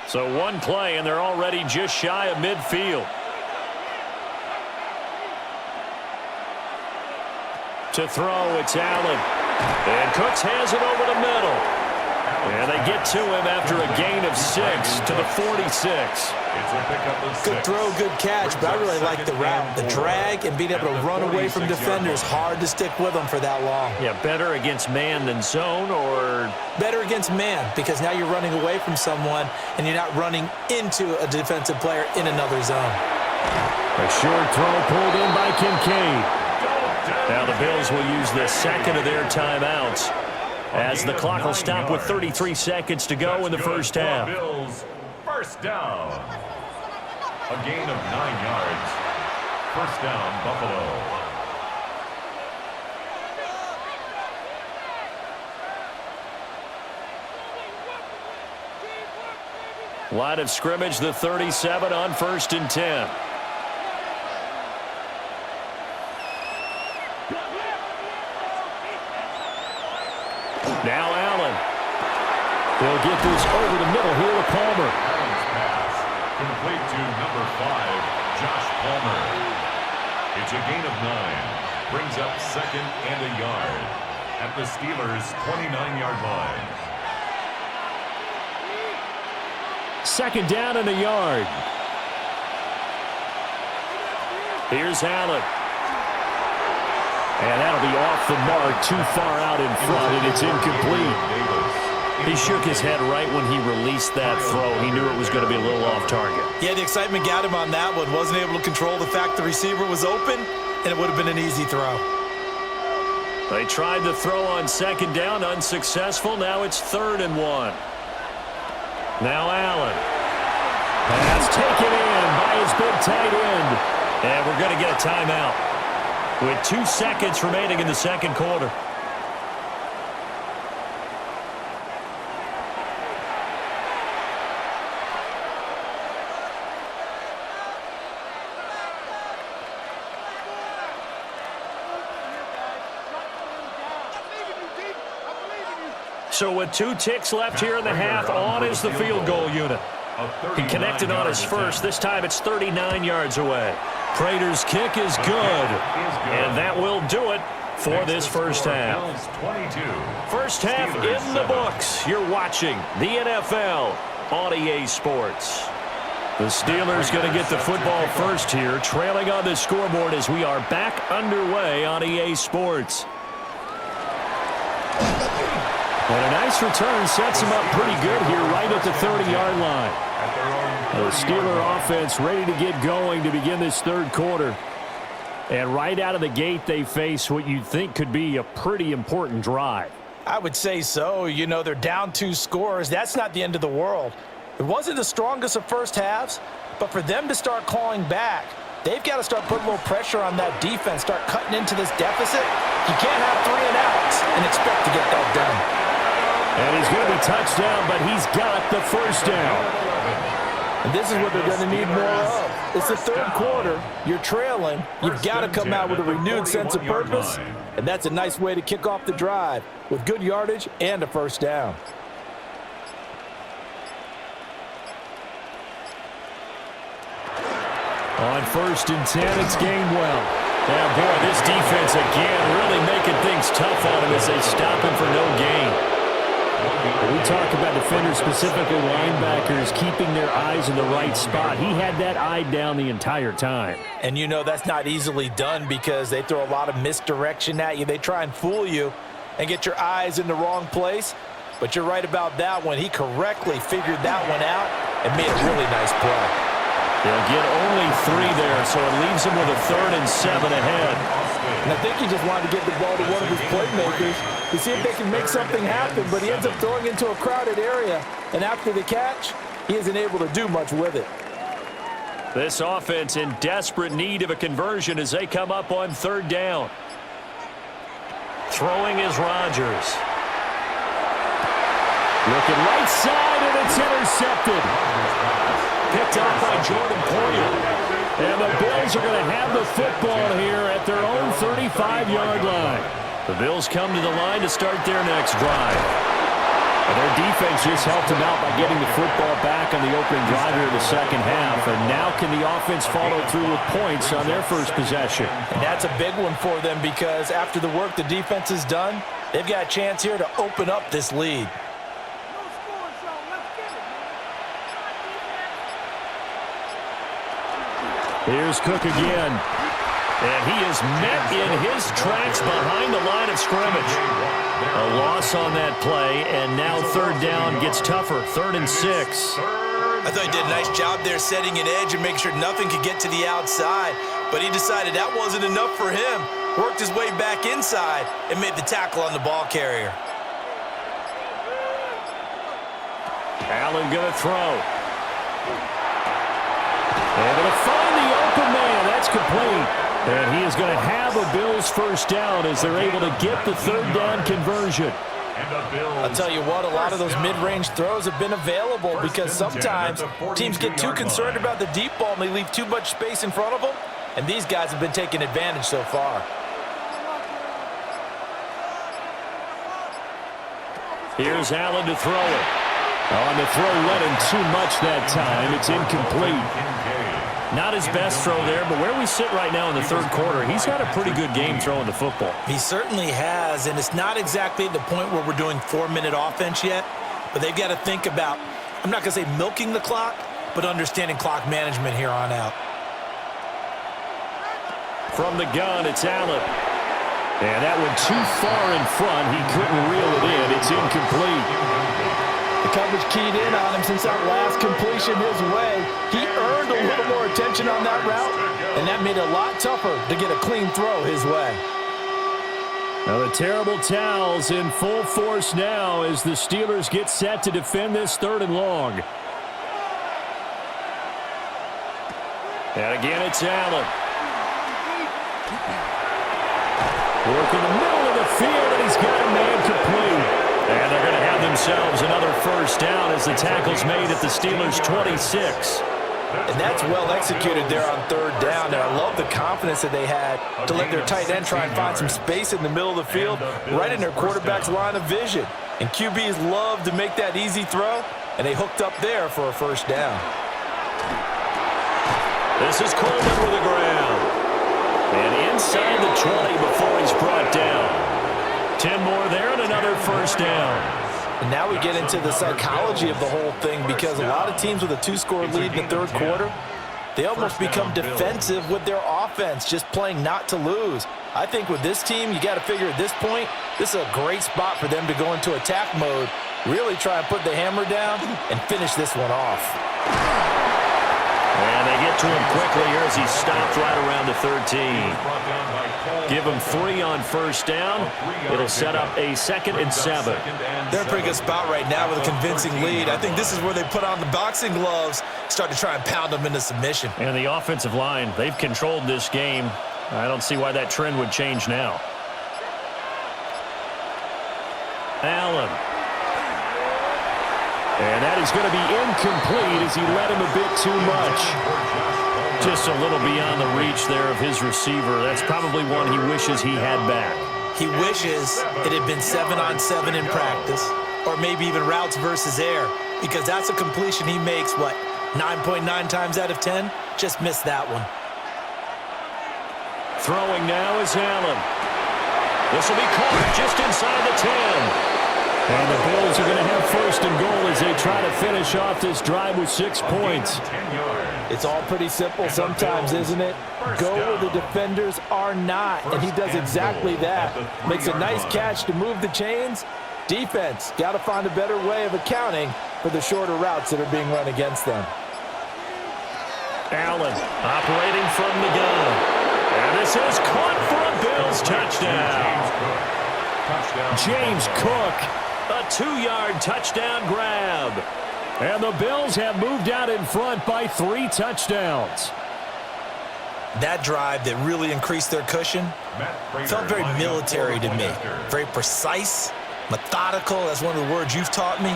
So one play, and they're already just shy of midfield. To throw, it's Allen. And Cooks has it over the middle. And they get to him after a gain of 6 to the 46. Good throw, good catch, but I really like the route. The drag and being able to run away from defenders, hard to stick with them for that long. Yeah, better against man than zone, or? Better against man, because now you're running away from someone and you're not running into a defensive player in another zone. A short throw pulled in by Kincaid. Now the Bills will use the second of their timeouts as the clock will stop with 33 seconds to go in the first half. Bills, first down. A gain of 9 yards. First down, Buffalo. Line of scrimmage, the 37 on first and 10. Now Allen. They'll get this over the middle here to Palmer. Allen's pass complete to number 5, Josh Palmer. It's a gain of 9. Brings up second and a yard at the Steelers' 29-yard line. Second down and a yard. Here's Allen. And that'll be off the mark, too far out in front, and it's incomplete. He shook his head right when he released that throw. He knew it was going to be a little off target. Yeah, the excitement got him on that one. Wasn't able to control the fact the receiver was open, and it would have been an easy throw. They tried the throw on second down, unsuccessful. Now it's 3rd and 1. Now Allen. Pass taken in by his big tight end. And we're going to get a timeout with 2 seconds remaining in the second quarter. So with 2 ticks left here in the half, on is the field goal unit. He connected on his first. This time it's 39 yards away. Prater's kick is good. And that will do it for this first half. First half in the books. You're watching the NFL on EA Sports. The Steelers going to get the football first here, trailing on the scoreboard as we are back underway on EA Sports. And a nice return sets him up pretty good here right at the 30-yard line. The Steeler offense ready to get going to begin this third quarter. And right out of the gate, they face what you'd think could be a pretty important drive. I would say so. You know, they're down 2 scores. That's not the end of the world. It wasn't the strongest of first halves, but for them to start clawing back, they've got to start putting a little pressure on that defense, start cutting into this deficit. You can't have 3 and outs and expect to get that done. And he's going to be touchdown, but he's got the first down. And this is what they're going to need more of. It's the third quarter. You're trailing. You've got to come out with a renewed sense of purpose. And that's a nice way to kick off the drive with good yardage and a first down. On 1st and 10, it's Gainwell. Yeah, boy, this defense again really making things tough on him as they stop him for no gain. We talk about defenders, specifically linebackers, keeping their eyes in the right spot. He had that eye down the entire time. And you know that's not easily done because they throw a lot of misdirection at you. They try and fool you and get your eyes in the wrong place. But you're right about that one. He correctly figured that one out and made a really nice play. They'll get only 3 there, so it leaves him with a 3rd and 7 ahead. And I think he just wanted to get the ball to one of his playmakers to see if they can make something happen, but he ends up throwing into a crowded area. And after the catch, he isn't able to do much with it. This offense in desperate need of a conversion as they come up on 3rd down. Throwing is Rodgers. Looking right side, and it's intercepted. Picked up by Jordan Poyer. And the Bills are going to have the football here at their own 35-yard line. The Bills come to the line to start their next drive. And their defense just helped them out by getting the football back on the opening drive here in the second half. And now can the offense follow through with points on their first possession? And that's a big one for them because after the work the defense has done, they've got a chance here to open up this lead. Here's Cook again. And he is met in his tracks behind the line of scrimmage. A loss on that play, and now 3rd down gets tougher. 3rd and 6. I thought he did a nice job there setting an edge and making sure nothing could get to the outside. But he decided that wasn't enough for him. Worked his way back inside and made the tackle on the ball carrier. Allen going to throw. Able to find the open man. That's complete. And he is going to have a Bills first down as they're able to get the 3rd down conversion. I'll tell you what, a lot of those mid-range throws have been available because sometimes teams get too concerned about the deep ball and they leave too much space in front of them. And these guys have been taking advantage so far. Here's Allen to throw it. On the throw, let him too much that time. It's incomplete. Not his best throw there, but where we sit right now in the 3rd quarter, he's got a pretty good game throwing the football. He certainly has, and it's not exactly at the point where we're doing 4-minute offense yet, but they've got to think about, I'm not going to say milking the clock, but understanding clock management here on out. From the gun, it's Allen. And that one too far in front. He couldn't reel it in. It's incomplete. The coverage keyed in on him since that last completion his way. He earned a little more attention on that route, and that made it a lot tougher to get a clean throw his way. Now the terrible towels in full force now as the Steelers get set to defend this 3rd and long. And again, it's Allen. Working the middle of the field, and he's got a man complete. And they're going to have themselves another first down as the tackle's made at the Steelers' 26. And that's well executed there on 3rd down. And I love the confidence that they had to let their tight end try and find some space in the middle of the field, right in their quarterback's line of vision. And QBs love to make that easy throw, and they hooked up there for a first down. This is Coleman with the ground. And inside the 20 before he's brought down. 10 more there and another first down. And now we get into the psychology of the whole thing because a lot of teams with a 2-score lead in the 3rd quarter, they almost become defensive with their offense, just playing not to lose. I think with this team, you got to figure at this point, this is a great spot for them to go into attack mode, really try and put the hammer down and finish this one off. And they get to him quickly here as he stopped right around the 13. Give him 3 on first down. It'll set up a 2nd and 7. They're in a pretty good spot right now with a convincing lead. I think this is where they put on the boxing gloves, start to try and pound them into submission. And the offensive line, they've controlled this game. I don't see why that trend would change now. Allen. And that is going to be incomplete as he led him a bit too much. Just a little beyond the reach there of his receiver. That's probably one he wishes he had back. He wishes it had been 7-on-7 in practice, or maybe even routes versus air, because that's a completion he makes, 9.9 times out of 10, just missed that one. Throwing now is Allen. This will be caught just inside the 10. And the Bills are going to have first and goal as they try to finish off this drive with 6 points. It's all pretty simple sometimes, isn't it? Go where the defenders are not, and he does exactly that. Makes a nice catch to move the chains. Defense, got to find a better way of accounting for the shorter routes that are being run against them. Allen operating from the gun. And this is caught for a Bills touchdown. James Cook, a 2-yard touchdown grab. And the Bills have moved out in front by 3 touchdowns. That drive that really increased their cushion felt very military to me. Very precise, methodical, that's one of the words you've taught me.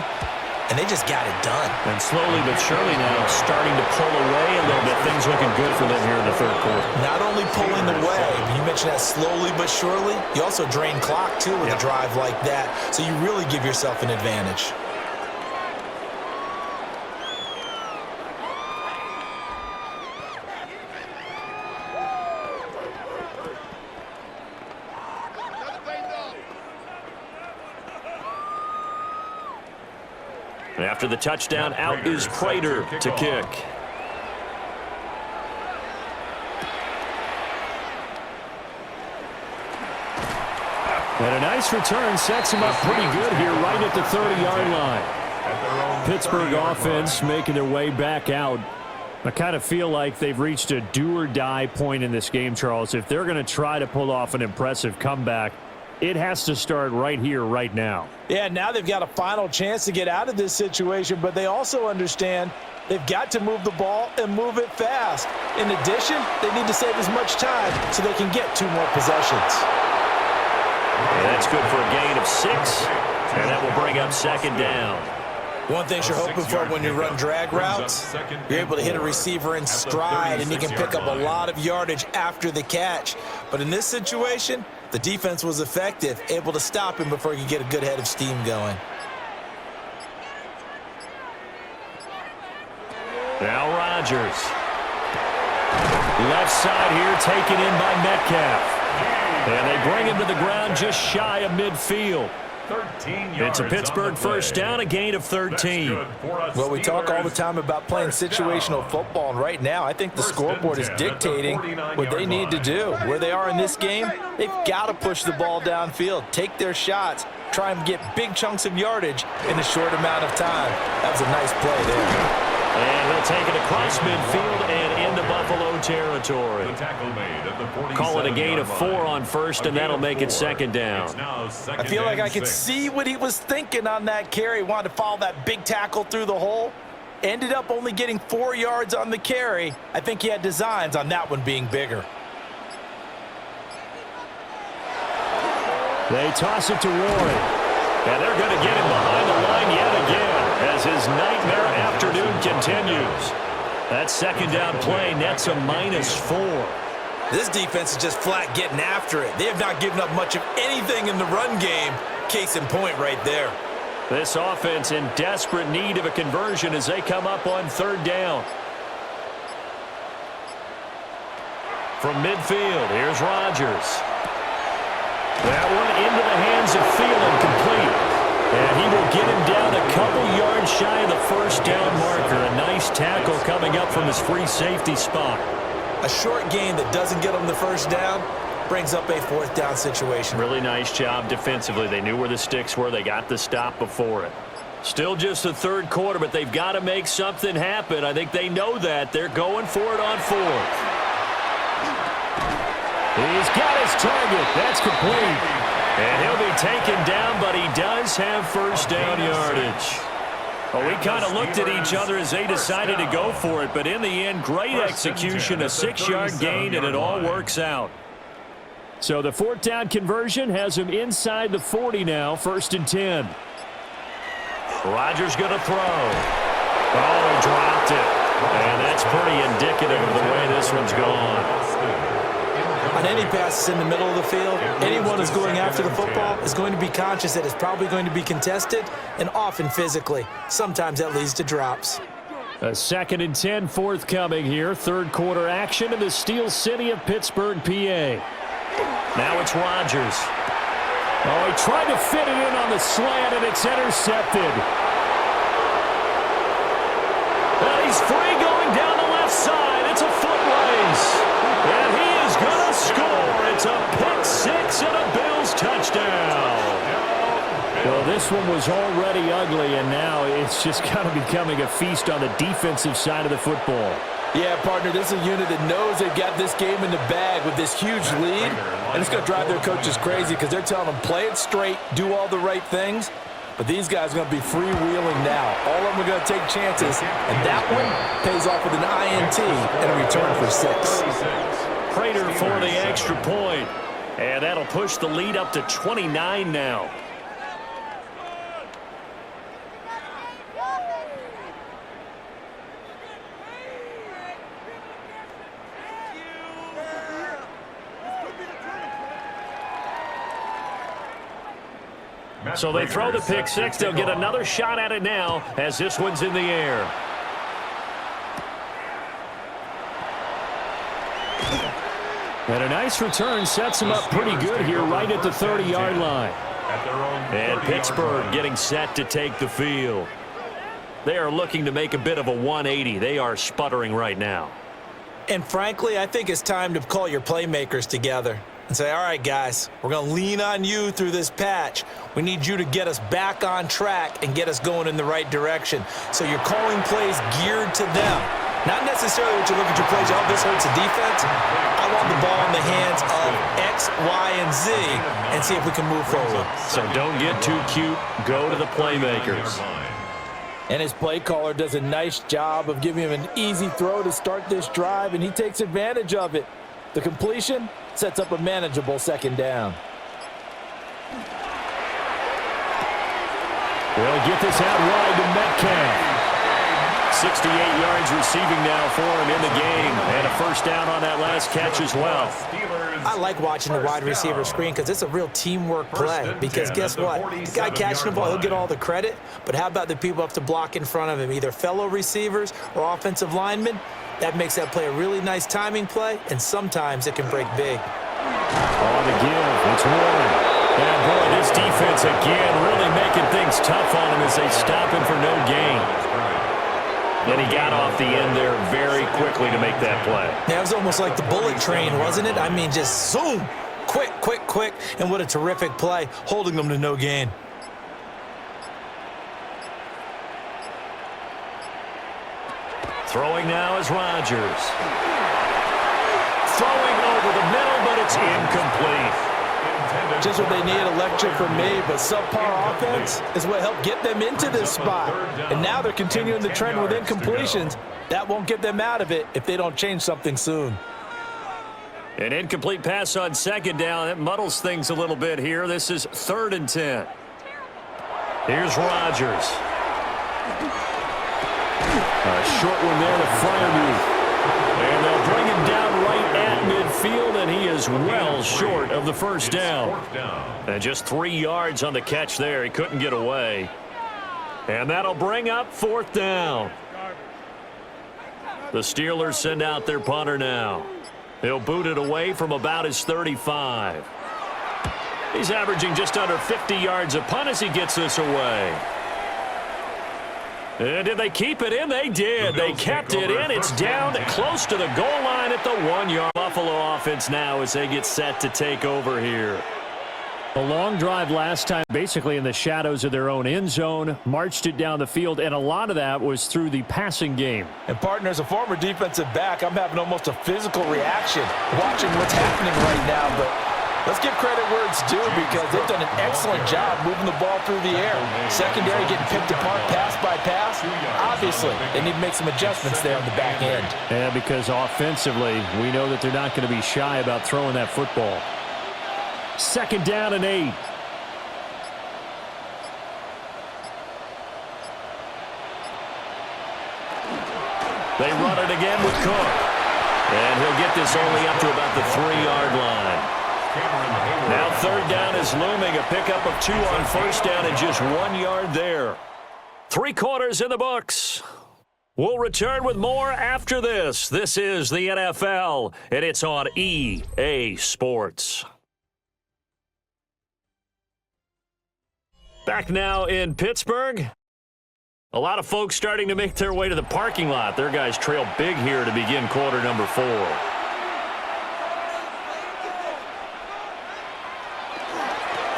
And they just got it done. And slowly but surely now starting to pull away a little bit. Things looking good for them here in the third quarter. Not only pulling away, but you mentioned that slowly but surely. You also drain clock, too, with a drive like that. So you really give yourself an advantage. After the touchdown, out is Prater to kick. And a nice return sets him up pretty good here right at the 30-yard line. Pittsburgh offense making their way back out. I kind of feel like they've reached a do-or-die point in this game, Charles. If they're going to try to pull off an impressive comeback, it has to start right here, right now. Yeah, now they've got a final chance to get out of this situation, but they also understand they've got to move the ball and move it fast. In addition, they need to save as much time so they can get 2 more possessions. And that's good for a gain of 6, and that will bring up second down. One thing you're hoping for when you run drag routes, you're able to hit a receiver in stride, and he can pick up a lot of yardage after the catch. But in this situation, the defense was effective, able to stop him before he could get a good head of steam going. Now Rodgers. Left side here taken in by Metcalf. And they bring him to the ground just shy of midfield. It's a Pittsburgh first down, a gain of 13. Well, we talk all the time about playing situational football, and right now I think the scoreboard is dictating what they need to do. Where they are in this game, they've got to push the ball downfield, take their shots, try and get big chunks of yardage in a short amount of time. That was a nice play there. And he'll take it across midfield and into Buffalo territory. Call it a gain of 4 on first, and that'll make it second down. I feel like I could see what he was thinking on that carry. Wanted to follow that big tackle through the hole. Ended up only getting 4 yards on the carry. I think he had designs on that one being bigger. They toss it to Warren. And they're going to get him behind the line yet again as his nightmare afternoon continues. That second down play nets a -4. This defense is just flat getting after it. They have not given up much of anything in the run game. Case in point right there. This offense in desperate need of a conversion as they come up on third down. From midfield, here's Rodgers. That one into the hands of Thielen, complete. And he will get him down a couple yards shy of the first down marker. A nice tackle coming up from his free safety spot. A short gain that doesn't get them the first down brings up a 4th down situation. Really nice job defensively. They knew where the sticks were. They got the stop before it. Still just the third quarter, but they've got to make something happen. I think they know that. They're going for it on 4th. He's got his target. That's complete. And he'll be taken down, but he does have first down yardage. Well, we kind of looked at each other as they decided to go for it, but in the end, great execution, a 6-yard gain, and it all works out. So the 4th down conversion has him inside the 40 now, 1st and 10. Rodgers going to throw. Oh, he dropped it. And that's pretty indicative of the way this one's gone. On any passes in the middle of the field, anyone who's going after the football is going to be conscious that it's probably going to be contested and often physically. Sometimes that leads to drops. A 2nd and 10 forthcoming here. Third quarter action in the Steel City of Pittsburgh, PA. Now it's Rodgers. Oh, he tried to fit it in on the slant, and it's intercepted. And he's free going down the left side. It's a foot race. And he is going to score. It's a pick six and a Bills touchdown. Well, this one was already ugly, and now it's just kind of becoming a feast on the defensive side of the football. Yeah, partner, this is a unit that knows they've got this game in the bag with this huge lead, and it's going to drive their coaches crazy because they're telling them, play it straight, do all the right things, but these guys are going to be freewheeling now. All of them are going to take chances, and that one pays off with an INT and a return for 6. Prater for the extra point, and that'll push the lead up to 29 now. So they throw the pick six. They'll get another shot at it now as this one's in the air. And a nice return sets them up pretty good here right at the 30-yard line. And Pittsburgh getting set to take the field. They are looking to make a bit of a 180. They are sputtering right now. And frankly, I think it's time to call your playmakers together and say, all right, guys, we're going to lean on you through this patch. We need you to get us back on track and get us going in the right direction. So you're calling plays geared to them. Not necessarily what you look at your plays, oh, this hurts the defense. I want the ball in the hands of X, Y, and Z and see if we can move forward. So don't get too cute. Go to the playmakers. And his play caller does a nice job of giving him an easy throw to start this drive, and he takes advantage of it. The completion sets up a manageable 2nd down. They'll get this out wide to Metcalf. 68 yards receiving now for him in the game, and a first down on that last catch as well. I like watching the wide receiver screen because it's a real teamwork play. Because guess what? The guy catching the ball, he'll get all the credit. But how about the people up to block in front of him, either fellow receivers or offensive linemen? That makes that play a really nice timing play, and sometimes it can break big. On the give, it's Warren. And boy, this defense again really making things tough on him as they stop him for no gain. And he got off the end there very quickly to make that play. Yeah, it was almost like the bullet train, wasn't it? I mean, just zoom, quick, quick, quick, and what a terrific play, holding them to no gain. Throwing now is Rodgers. Throwing over the middle, but it's incomplete. Just what they need, a lecture from me, but subpar offense is what helped get them into this spot. And now they're continuing the trend with incompletions. That won't get them out of it if they don't change something soon. An incomplete pass on 2nd down. That muddles things a little bit here. This is 3rd and 10. Here's Rodgers. A short one there to Freiermuth. And they'll bring him down right at midfield, and he is well short of the first down. And just 3 yards on the catch there. He couldn't get away. And that'll bring up 4th down. The Steelers send out their punter now. He'll boot it away from about his 35. He's averaging just under 50 yards a punt as he gets this away. And did they keep it in? They did. They kept it in. It's down close to the goal line at the 1-yard. Buffalo offense now as they get set to take over here. A long drive last time, basically in the shadows of their own end zone, marched it down the field, and a lot of that was through the passing game. And partner, as a former defensive back, I'm having almost a physical reaction watching what's happening right now, but let's give credit where it's due because they've done an excellent job moving the ball through the air. Secondary getting picked apart pass by pass. Obviously, they need to make some adjustments there on the back end. Yeah, because offensively, we know that they're not going to be shy about throwing that football. 2nd down and 8. They run it again with Cook. And he'll get this only up to about the 3-yard line. Now 3rd down is looming. A pickup of 2 on 1st down and just 1 yard there. 3 quarters in the books. We'll return with more after this. This is the NFL, and it's on EA Sports. Back now in Pittsburgh. A lot of folks starting to make their way to the parking lot. Their guys trail big here to begin quarter number 4.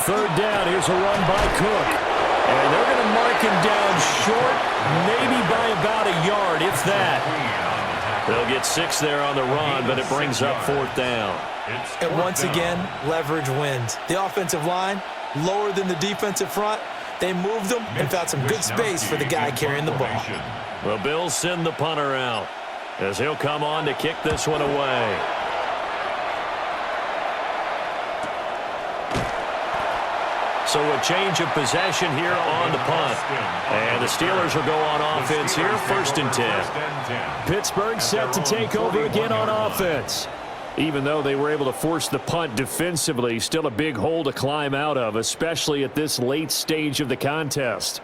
Third down. Here's a run by Cook. And they're going to mark him down short, maybe by about a yard, if that. They'll get 6 there on the run, but it brings up 4th down. And once again, leverage wins. The offensive line, lower than the defensive front. They moved them and found some good space for the guy carrying the ball. The Bills send the punter out as he'll come on to kick this one away. So a change of possession here on the punt. And the Steelers will go on offense here, 1st and 10. Pittsburgh set to take over again on offense. Even though they were able to force the punt defensively, still a big hole to climb out of, especially at this late stage of the contest.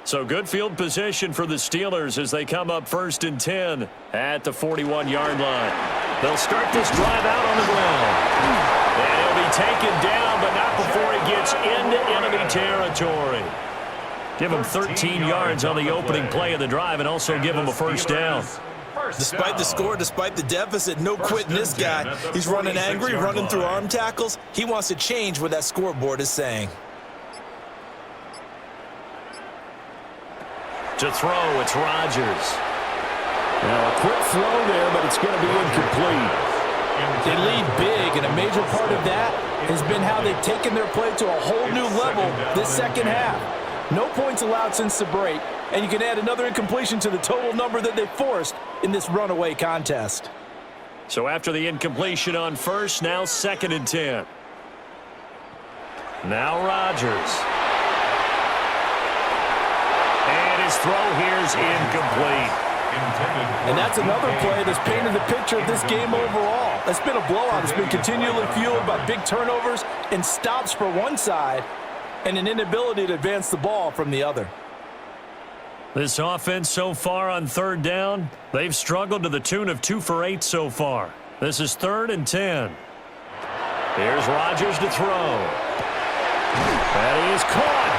So good field position for the Steelers as they come up 1st and 10 at the 41-yard line. They'll start this drive out on the ground. And he'll be taken down, but not before he gets into enemy territory. Give him 13 yards on the opening play of the drive and also give him a 1st down. Despite the score, despite the deficit, no quitting this guy. He's running angry, running through arm tackles. He wants to change what that scoreboard is saying. To throw, it's Rodgers. Now a quick throw there, but it's going to be incomplete. They lead big, and a major part of that has been how they've taken their play to a whole new level this second half. No points allowed since the break, and you can add another incompletion to the total number that they forced in this runaway contest. So after the incompletion on 1st, now 2nd and 10. Now Rodgers. And his throw here is incomplete. And that's another play that's painted the picture of this game overall. It's been a blowout. It's been continually fueled by big turnovers and stops for one side and an inability to advance the ball from the other. This offense so far on 3rd down, they've struggled to the tune of 2 for 8 so far. This is 3rd and 10. Here's Rodgers to throw. And he is caught.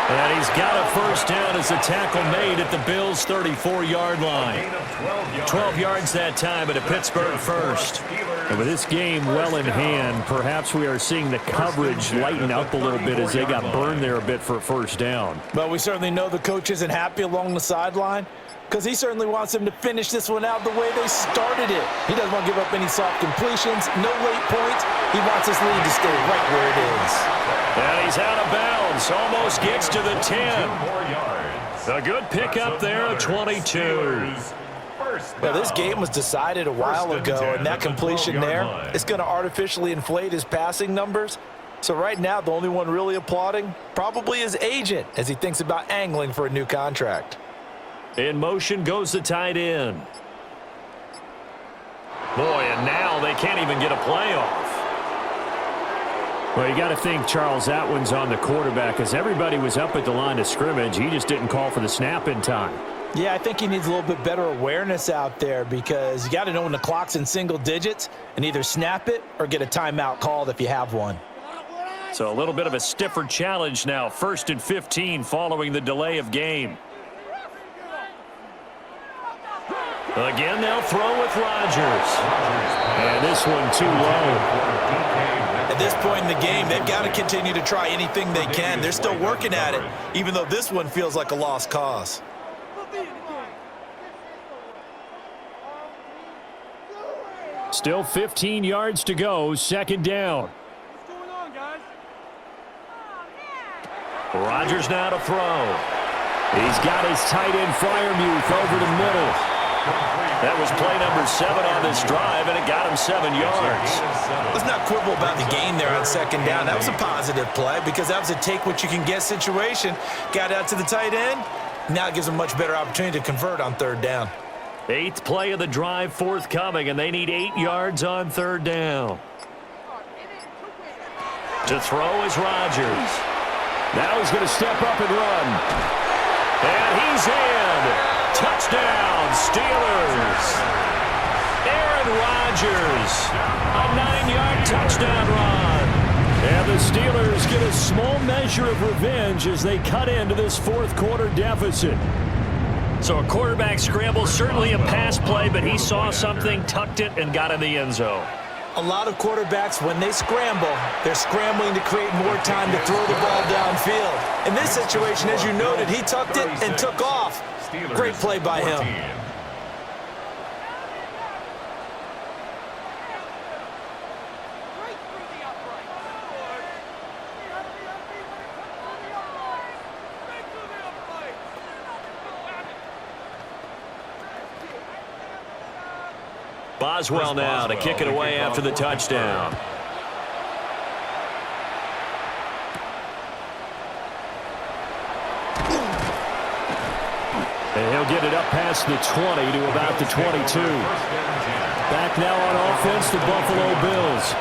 And he's got a 1st down as the tackle made at the Bills' 34-yard line. 12 yards that time at a Pittsburgh 1st. And with this game well in hand, perhaps we are seeing the coverage lighten up a little bit as they got burned there a bit for a 1st down. But we certainly know the coach isn't happy along the sideline because he certainly wants them to finish this one out the way they started it. He doesn't want to give up any soft completions, no late points. He wants this lead to stay right where it is. And he's out of bounds. Almost gets to the 10. A good pickup there at 22. Well, this game was decided a while ago, and that completion there is going to artificially inflate his passing numbers. So right now, the only one really applauding probably his agent as he thinks about angling for a new contract. In motion goes the tight end. Boy, and now they can't even get a playoff. Well, you got to think Charles Atwin's on the quarterback as everybody was up at the line of scrimmage. He just didn't call for the snap in time. Yeah, I think he needs a little bit better awareness out there because you got to know when the clock's in single digits and either snap it or get a timeout called if you have one. So a little bit of a stiffer challenge now. 1st and 15 following the delay of game. Again, they'll throw with Rodgers. And this one too low. At this point in the game, they've got to continue to try anything they can. They're still working at it, even though this one feels like a lost cause. Still 15 yards to go, 2nd down. What's going on, guys? Rodgers now to throw. He's got his tight end Freiermuth over the middle. That was play number 7 on this drive, and it got him 7 yards. Let's not quibble about the gain there on 2nd down. That was a positive play because that was a take-what-you-can-get situation. Got out to the tight end. Now it gives them a much better opportunity to convert on 3rd down. 8th play of the drive forthcoming, and they need 8 yards on 3rd down. To throw is Rodgers. Now he's going to step up and run. And he's in. touchdown, Steelers. Aaron Rodgers, a 9-yard touchdown run. And the Steelers get a small measure of revenge as they cut into this fourth quarter deficit. So a quarterback scramble, certainly a pass play, but he saw something, tucked it, and got in the end zone. A lot of quarterbacks, when they scramble, they're scrambling to create more time to throw the ball downfield. In this situation, as you noted, he tucked it and took off. Great play by him. Boswell now to kick it away after the touchdown. And he'll get it up past the 20 to about the 22. Back now on offense, the Buffalo Bills.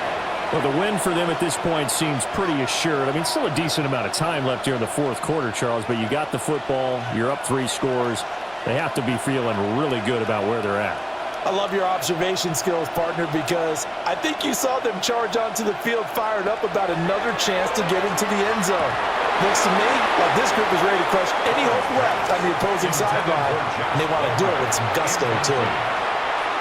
Well, the win for them at this point seems pretty assured. I mean, still a decent amount of time left here in the fourth quarter, Charles, but you got the football, you're up 3 scores. They have to be feeling really good about where they're at. I love your observation skills, partner, because I think you saw them charge onto the field fired up about another chance to get into the end zone. Looks to me like this group is ready to crush any hope left on the opposing sideline, and they want to do it with some gusto, too.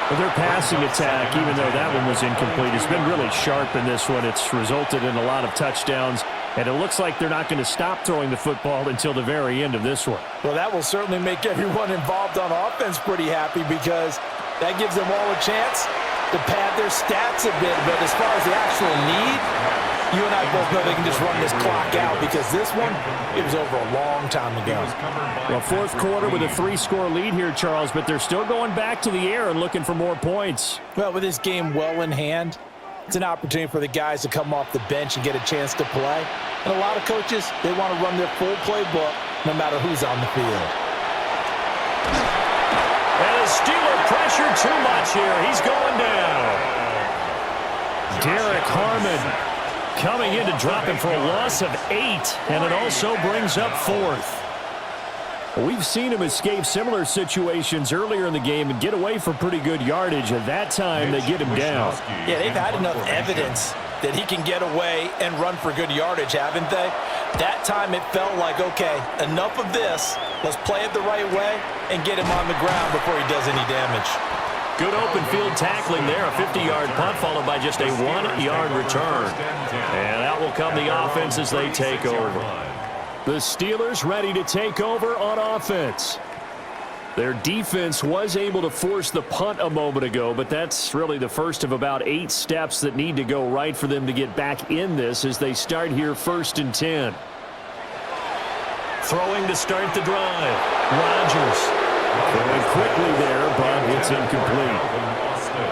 Well, their passing attack, even though that one was incomplete, has been really sharp in this one. It's resulted in a lot of touchdowns, and it looks like they're not going to stop throwing the football until the very end of this one. Well, that will certainly make everyone involved on offense pretty happy, because that gives them all a chance to pad their stats a bit. But as far as the actual need, you and I both know they can just run this clock out, because this one, it was over a long time ago. Well, fourth quarter with a 3-score lead here, Charles, but they're still going back to the air and looking for more points. Well, with this game well in hand, it's an opportunity for the guys to come off the bench and get a chance to play. And a lot of coaches, they want to run their full playbook no matter who's on the field. And the Steeler pressure too much here. He's going down. Derek Harmon coming in to drop him for a loss of 8, and it also brings up 4th. We've seen him escape similar situations earlier in the game and get away for pretty good yardage. At that time, they get him down. Yeah, they've had enough evidence that he can get away and run for good yardage, haven't they? That time it felt like, okay, enough of this. Let's play it the right way and get him on the ground before he does any damage. Good open field tackling there. A 50-yard punt followed by just a 1-yard return. And that will come the offense as they take over. The Steelers ready to take over on offense. Their defense was able to force the punt a moment ago, but that's really the first of about 8 steps that need to go right for them to get back in this as they start here 1st and 10. Throwing to start the drive. Rodgers. Going quickly there, but it's incomplete.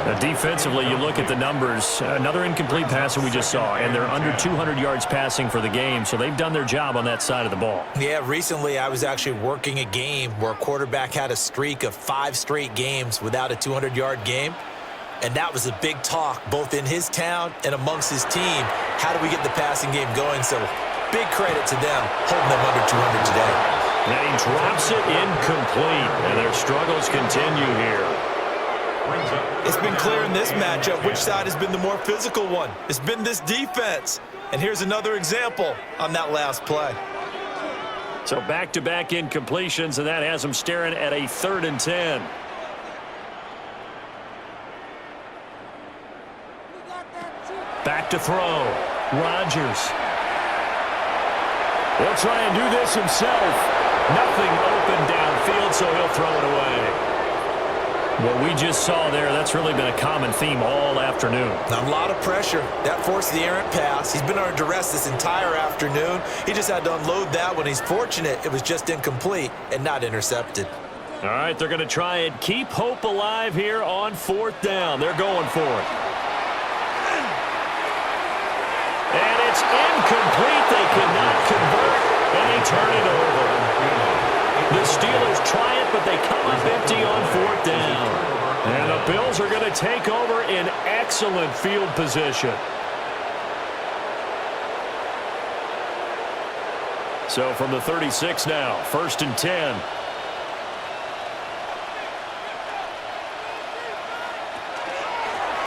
Now, defensively, you look at the numbers. Another incomplete passer we just saw, and they're under 200 yards passing for the game, so they've done their job on that side of the ball. Yeah, recently I was actually working a game where a quarterback had a streak of 5 straight games without a 200-yard game, and that was a big talk both in his town and amongst his team. How do we get the passing game going? So big credit to them holding them under 200 today. And he drops it incomplete, and their struggles continue here. It's been clear in this matchup which side has been the more physical one. It's been this defense. And here's another example on that last play. So back-to-back incompletions, and that has them staring at a 3rd and 10. Back to throw. Rodgers. He'll try and do this himself. Nothing open downfield, so he'll throw it away. What we just saw there, that's really been a common theme all afternoon. A lot of pressure. That forced the errant pass. He's been under duress this entire afternoon. He just had to unload that one. He's fortunate it was just incomplete and not intercepted. All right, they're going to try and keep hope alive here on 4th down. They're going for it. And it's incomplete. They cannot convert, and they turn it over. The Steelers try it, but they come up empty on 4th down. And the Bills are going to take over in excellent field position. So from the 36 now, 1st and 10.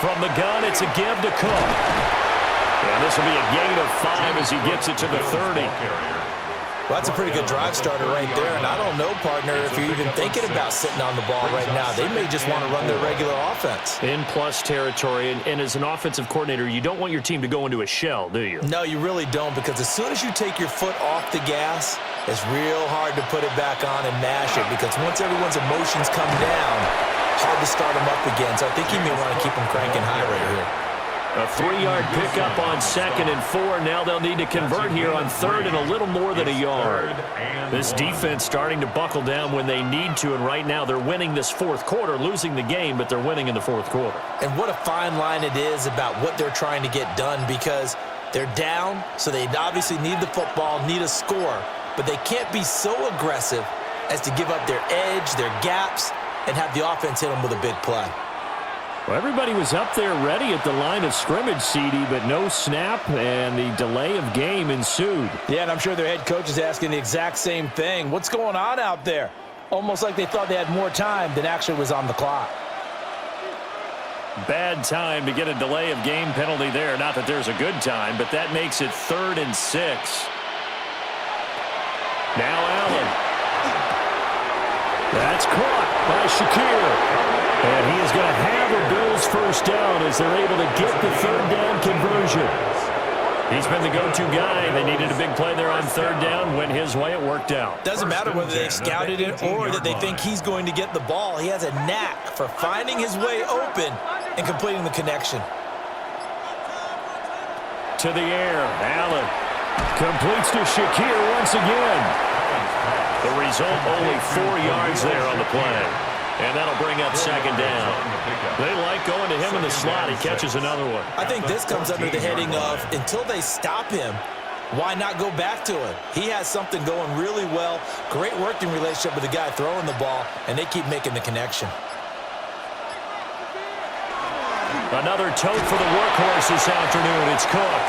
From the gun, it's a give to Cook. And this will be a gain of 5 as he gets it to the 30. Well, that's a pretty good drive starter right there. And I don't know, partner, if you're even thinking about sitting on the ball right now. They may just want to run their regular offense. In plus territory, and as an offensive coordinator, you don't want your team to go into a shell, do you? No, you really don't, because as soon as you take your foot off the gas, it's real hard to put it back on and mash it, because once everyone's emotions come down, hard to start them up again. So I think you may want to keep them cranking high right here. A 3-yard pickup on 2nd and 4. Now they'll need to convert here on 3rd and a little more than a yard. This defense starting to buckle down when they need to, and right now they're winning this 4th quarter, losing the game, but they're winning in the 4th quarter. And what a fine line it is about what they're trying to get done, because they're down, so they obviously need the football, need a score, but they can't be so aggressive as to give up their edge, their gaps, and have the offense hit them with a big play. Well, everybody was up there ready at the line of scrimmage, CD, but no snap, and the delay of game ensued. Yeah, and I'm sure their head coach is asking the exact same thing. What's going on out there? Almost like they thought they had more time than actually was on the clock. Bad time to get a delay of game penalty there. Not that there's a good time, but that makes it 3rd and 6. Now Allen. That's caught by Shakir. And he is going to have a Bills first down as they're able to get the 3rd down conversion. He's been the go-to guy. They needed a big play there on 3rd down. Went his way, it worked out. Doesn't matter whether they've scouted it or that they think he's going to get the ball. He has a knack for finding his way open and completing the connection. To the air, Allen completes to Shakir once again. The result, only 4 yards there on the play. And that'll bring up 2nd down. They like going to him in the slot. He catches another one. I think this comes under the heading of, until they stop him, why not go back to it? He has something going really well. Great working relationship with the guy throwing the ball, and they keep making the connection. Another tote for the workhorse this afternoon. It's Cook.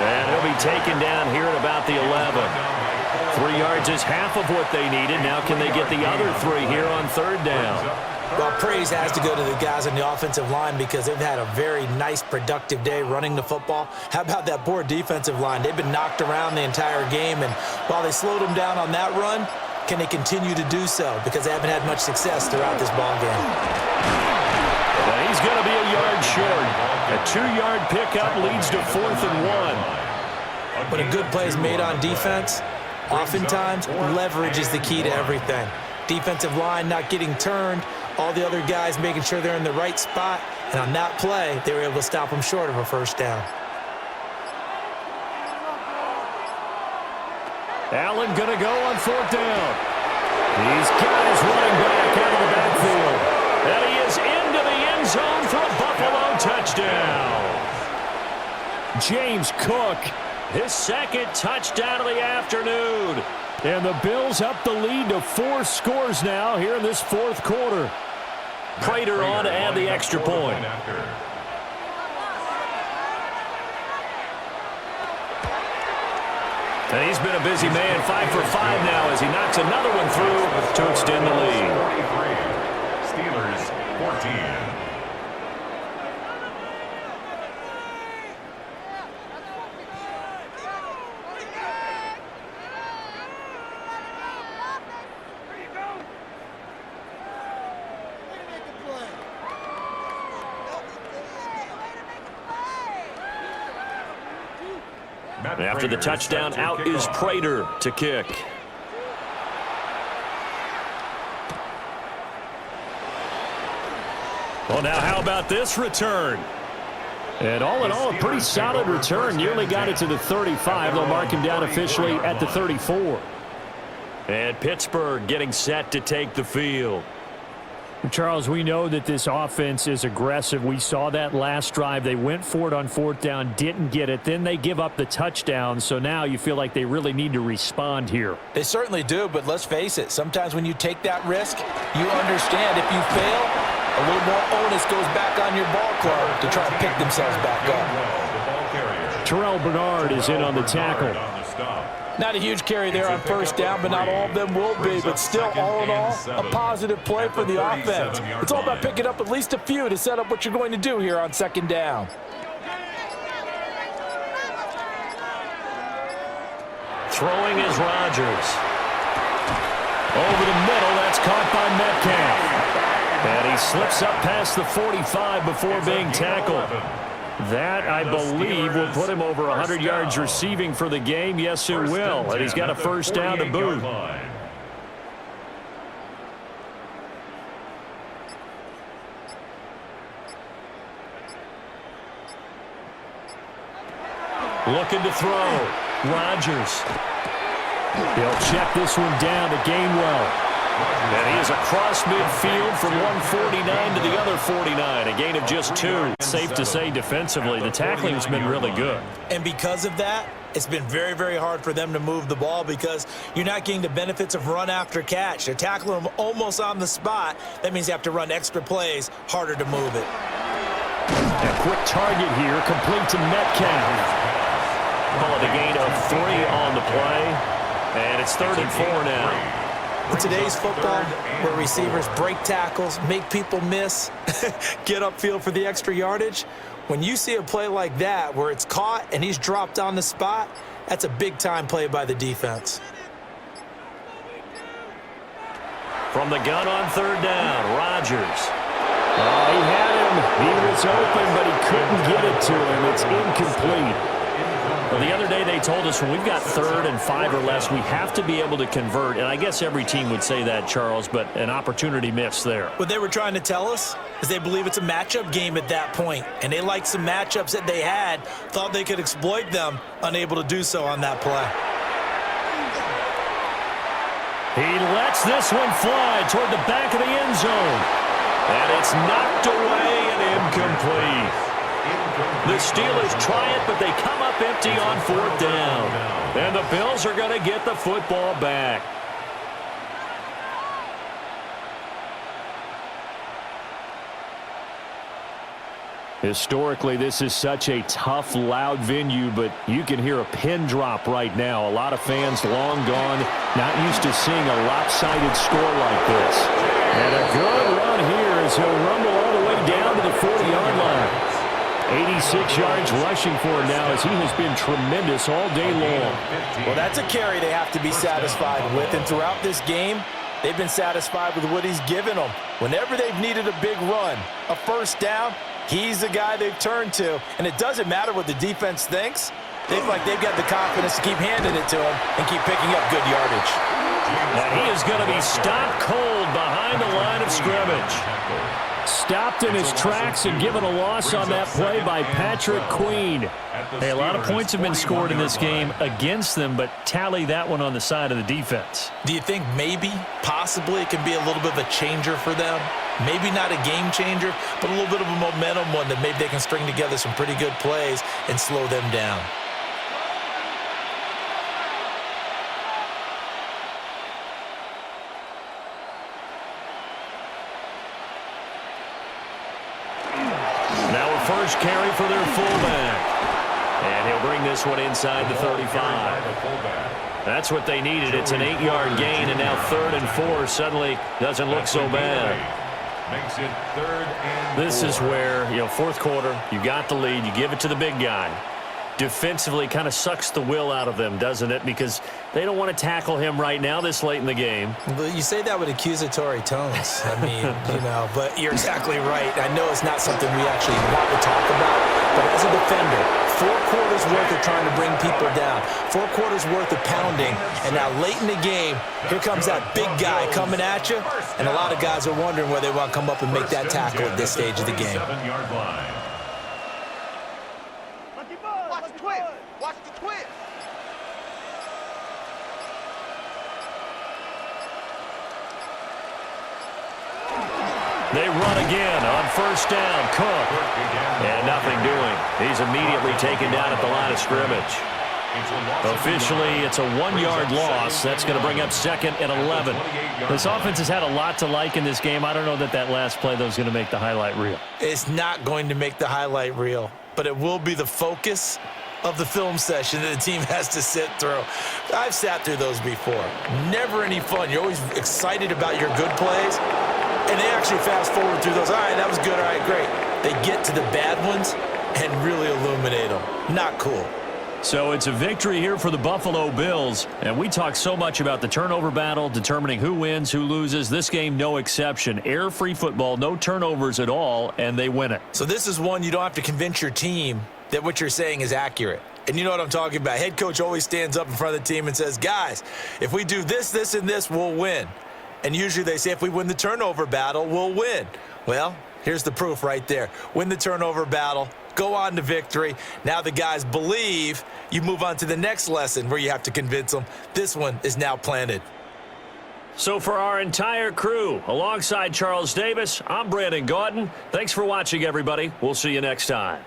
And he'll be taken down here at about the 11. 3 yards is half of what they needed. Now can they get the other 3 here on 3rd down? Well, praise has to go to the guys on the offensive line, because they've had a very nice, productive day running the football. How about that poor defensive line? They've been knocked around the entire game, and while they slowed them down on that run, can they continue to do so? Because they haven't had much success throughout this ball game. Well, he's going to be a yard short. A 2-yard pickup leads to 4th and 1. When a good play is made on defense, oftentimes leverage is the key to everything. Defensive line not getting turned, all the other guys making sure they're in the right spot, and on that play, they were able to stop them short of a first down. Allen going to go on 4th down. He's got his running back out of the backfield. And he is into the end zone for a Buffalo touchdown. James Cook, his 2nd touchdown of the afternoon. And the Bills up the lead to 4 scores now here in this 4th quarter. Prater on to add the extra point. And he's been a busy man, 5 for 5 now as he knocks another one through to extend the lead. Steelers 14. After the touchdown, out is Prater to kick. Well, now how about this return? And all in all, a pretty solid return. Nearly got it to the 35. They'll mark him down officially at the 34. And Pittsburgh getting set to take the field. Charles, we know that this offense is aggressive. We saw that last drive. They went for it on 4th down, didn't get it. Then they give up the touchdown. So now you feel like they really need to respond here. They certainly do, but let's face it. Sometimes when you take that risk, you understand if you fail, a little more onus goes back on your ball club to try to pick themselves back up. Terrell Bernard is in on the tackle. Not a huge carry there on first down, but not all of them will be. But still, all in all, a positive play for the offense. It's all about picking up at least a few to set up what you're going to do here on second down. Throwing is Rodgers. Over the middle, that's caught by Metcalf. And he slips up past the 45 before being tackled. That, I believe, will put him over 100 yards receiving for the game. Yes, it will. And he's got a first down to boot. Looking to throw. Rodgers. He'll check this one down to Gainwell. And he is across midfield from 149 to the other 49. A gain of just 2. Safe to say defensively, the tackling has been really good. And because of that, it's been very, very hard for them to move the ball because you're not getting the benefits of run after catch. They're tackling them almost on the spot. That means you have to run extra plays, harder to move it. A quick target here, complete to Metcalf. Call it a gain of 3 on the play. And it's 3rd and 4 now. In today's football, where receivers break tackles, make people miss, get upfield for the extra yardage, when you see a play like that where it's caught and he's dropped on the spot, that's a big-time play by the defense. From the gun on 3rd down, Rodgers. Oh, he had him. He was open, but he couldn't get it to him. It's incomplete. Well, the other day they told us when we've got 3rd and 5 or less, we have to be able to convert. And I guess every team would say that, Charles, but an opportunity missed there. What they were trying to tell us is they believe it's a matchup game at that point. And they liked some matchups that they had, thought they could exploit them, unable to do so on that play. He lets this one fly toward the back of the end zone. And it's knocked away and incomplete. The Steelers try it, but they come up empty on 4th down. And the Bills are going to get the football back. Historically, this is such a tough, loud venue, but you can hear a pin drop right now. A lot of fans long gone, not used to seeing a lopsided score like this. And a good run here as he'll rumble all the way down to the 40-yard line. 86 yards rushing for him now as he has been tremendous all day long. Well, that's a carry they have to be satisfied with. And throughout this game, they've been satisfied with what he's given them. Whenever they've needed a big run, a first down, he's the guy they've turned to. And it doesn't matter what the defense thinks. They feel like they've got the confidence to keep handing it to him and keep picking up good yardage. And he is going to be stopped cold behind the line of scrimmage. Stopped in his tracks and given a loss on that play by Patrick Queen. Hey, a lot of points have been scored in this game against them, but tally that one on the side of the defense. Do you think maybe, possibly, it can be a little bit of a changer for them? Maybe not a game changer, but a little bit of a momentum one that maybe they can string together some pretty good plays and slow them down. First carry for their fullback. And he'll bring this one inside the 35. That's what they needed. It's an 8-yard gain, and now 3rd and 4 suddenly doesn't look so bad. Makes it 3rd and 4. This is where, 4th quarter, you got the lead, you give it to the big guy. Defensively kind of sucks the will out of them, doesn't it? Because they don't want to tackle him right now this late in the game. But you say that with accusatory tones. I mean, but you're exactly right. I know it's not something we actually want to talk about, but as a defender, 4 quarters worth of trying to bring people down, 4 quarters worth of pounding, and now late in the game, here comes that big guy coming at you, and a lot of guys are wondering where they want to come up and make that tackle at this stage of the game. 7-yard line. Watch the twist. They run again on first down. Cook. And nothing doing. He's immediately taken down at the line of scrimmage. Officially, it's a 1-yard loss. That's going to bring up 2nd and 11. This offense has had a lot to like in this game. I don't know that last play, though, is going to make the highlight reel. It's not going to make the highlight reel, but it will be the focus of the film session that the team has to sit through. I've sat through those before. Never any fun. You're always excited about your good plays, and they actually fast forward through those. All right, that was good. All right, great. They get to the bad ones and really illuminate them. Not cool. So it's a victory here for the Buffalo Bills, and we talk so much about the turnover battle, determining who wins, who loses. This game, no exception. Air-free football, no turnovers at all, and they win it. So this is one you don't have to convince your team that what you're saying is accurate. And you know what I'm talking about. Head coach always stands up in front of the team and says, guys, if we do this, this, and this, we'll win. And usually they say if we win the turnover battle, we'll win. Well, here's the proof right there. Win the turnover battle. Go on to victory. Now the guys believe. You move on to the next lesson where you have to convince them. This one is now planted. So for our entire crew, alongside Charles Davis, I'm Brandon Gaudin. Thanks for watching, everybody. We'll see you next time.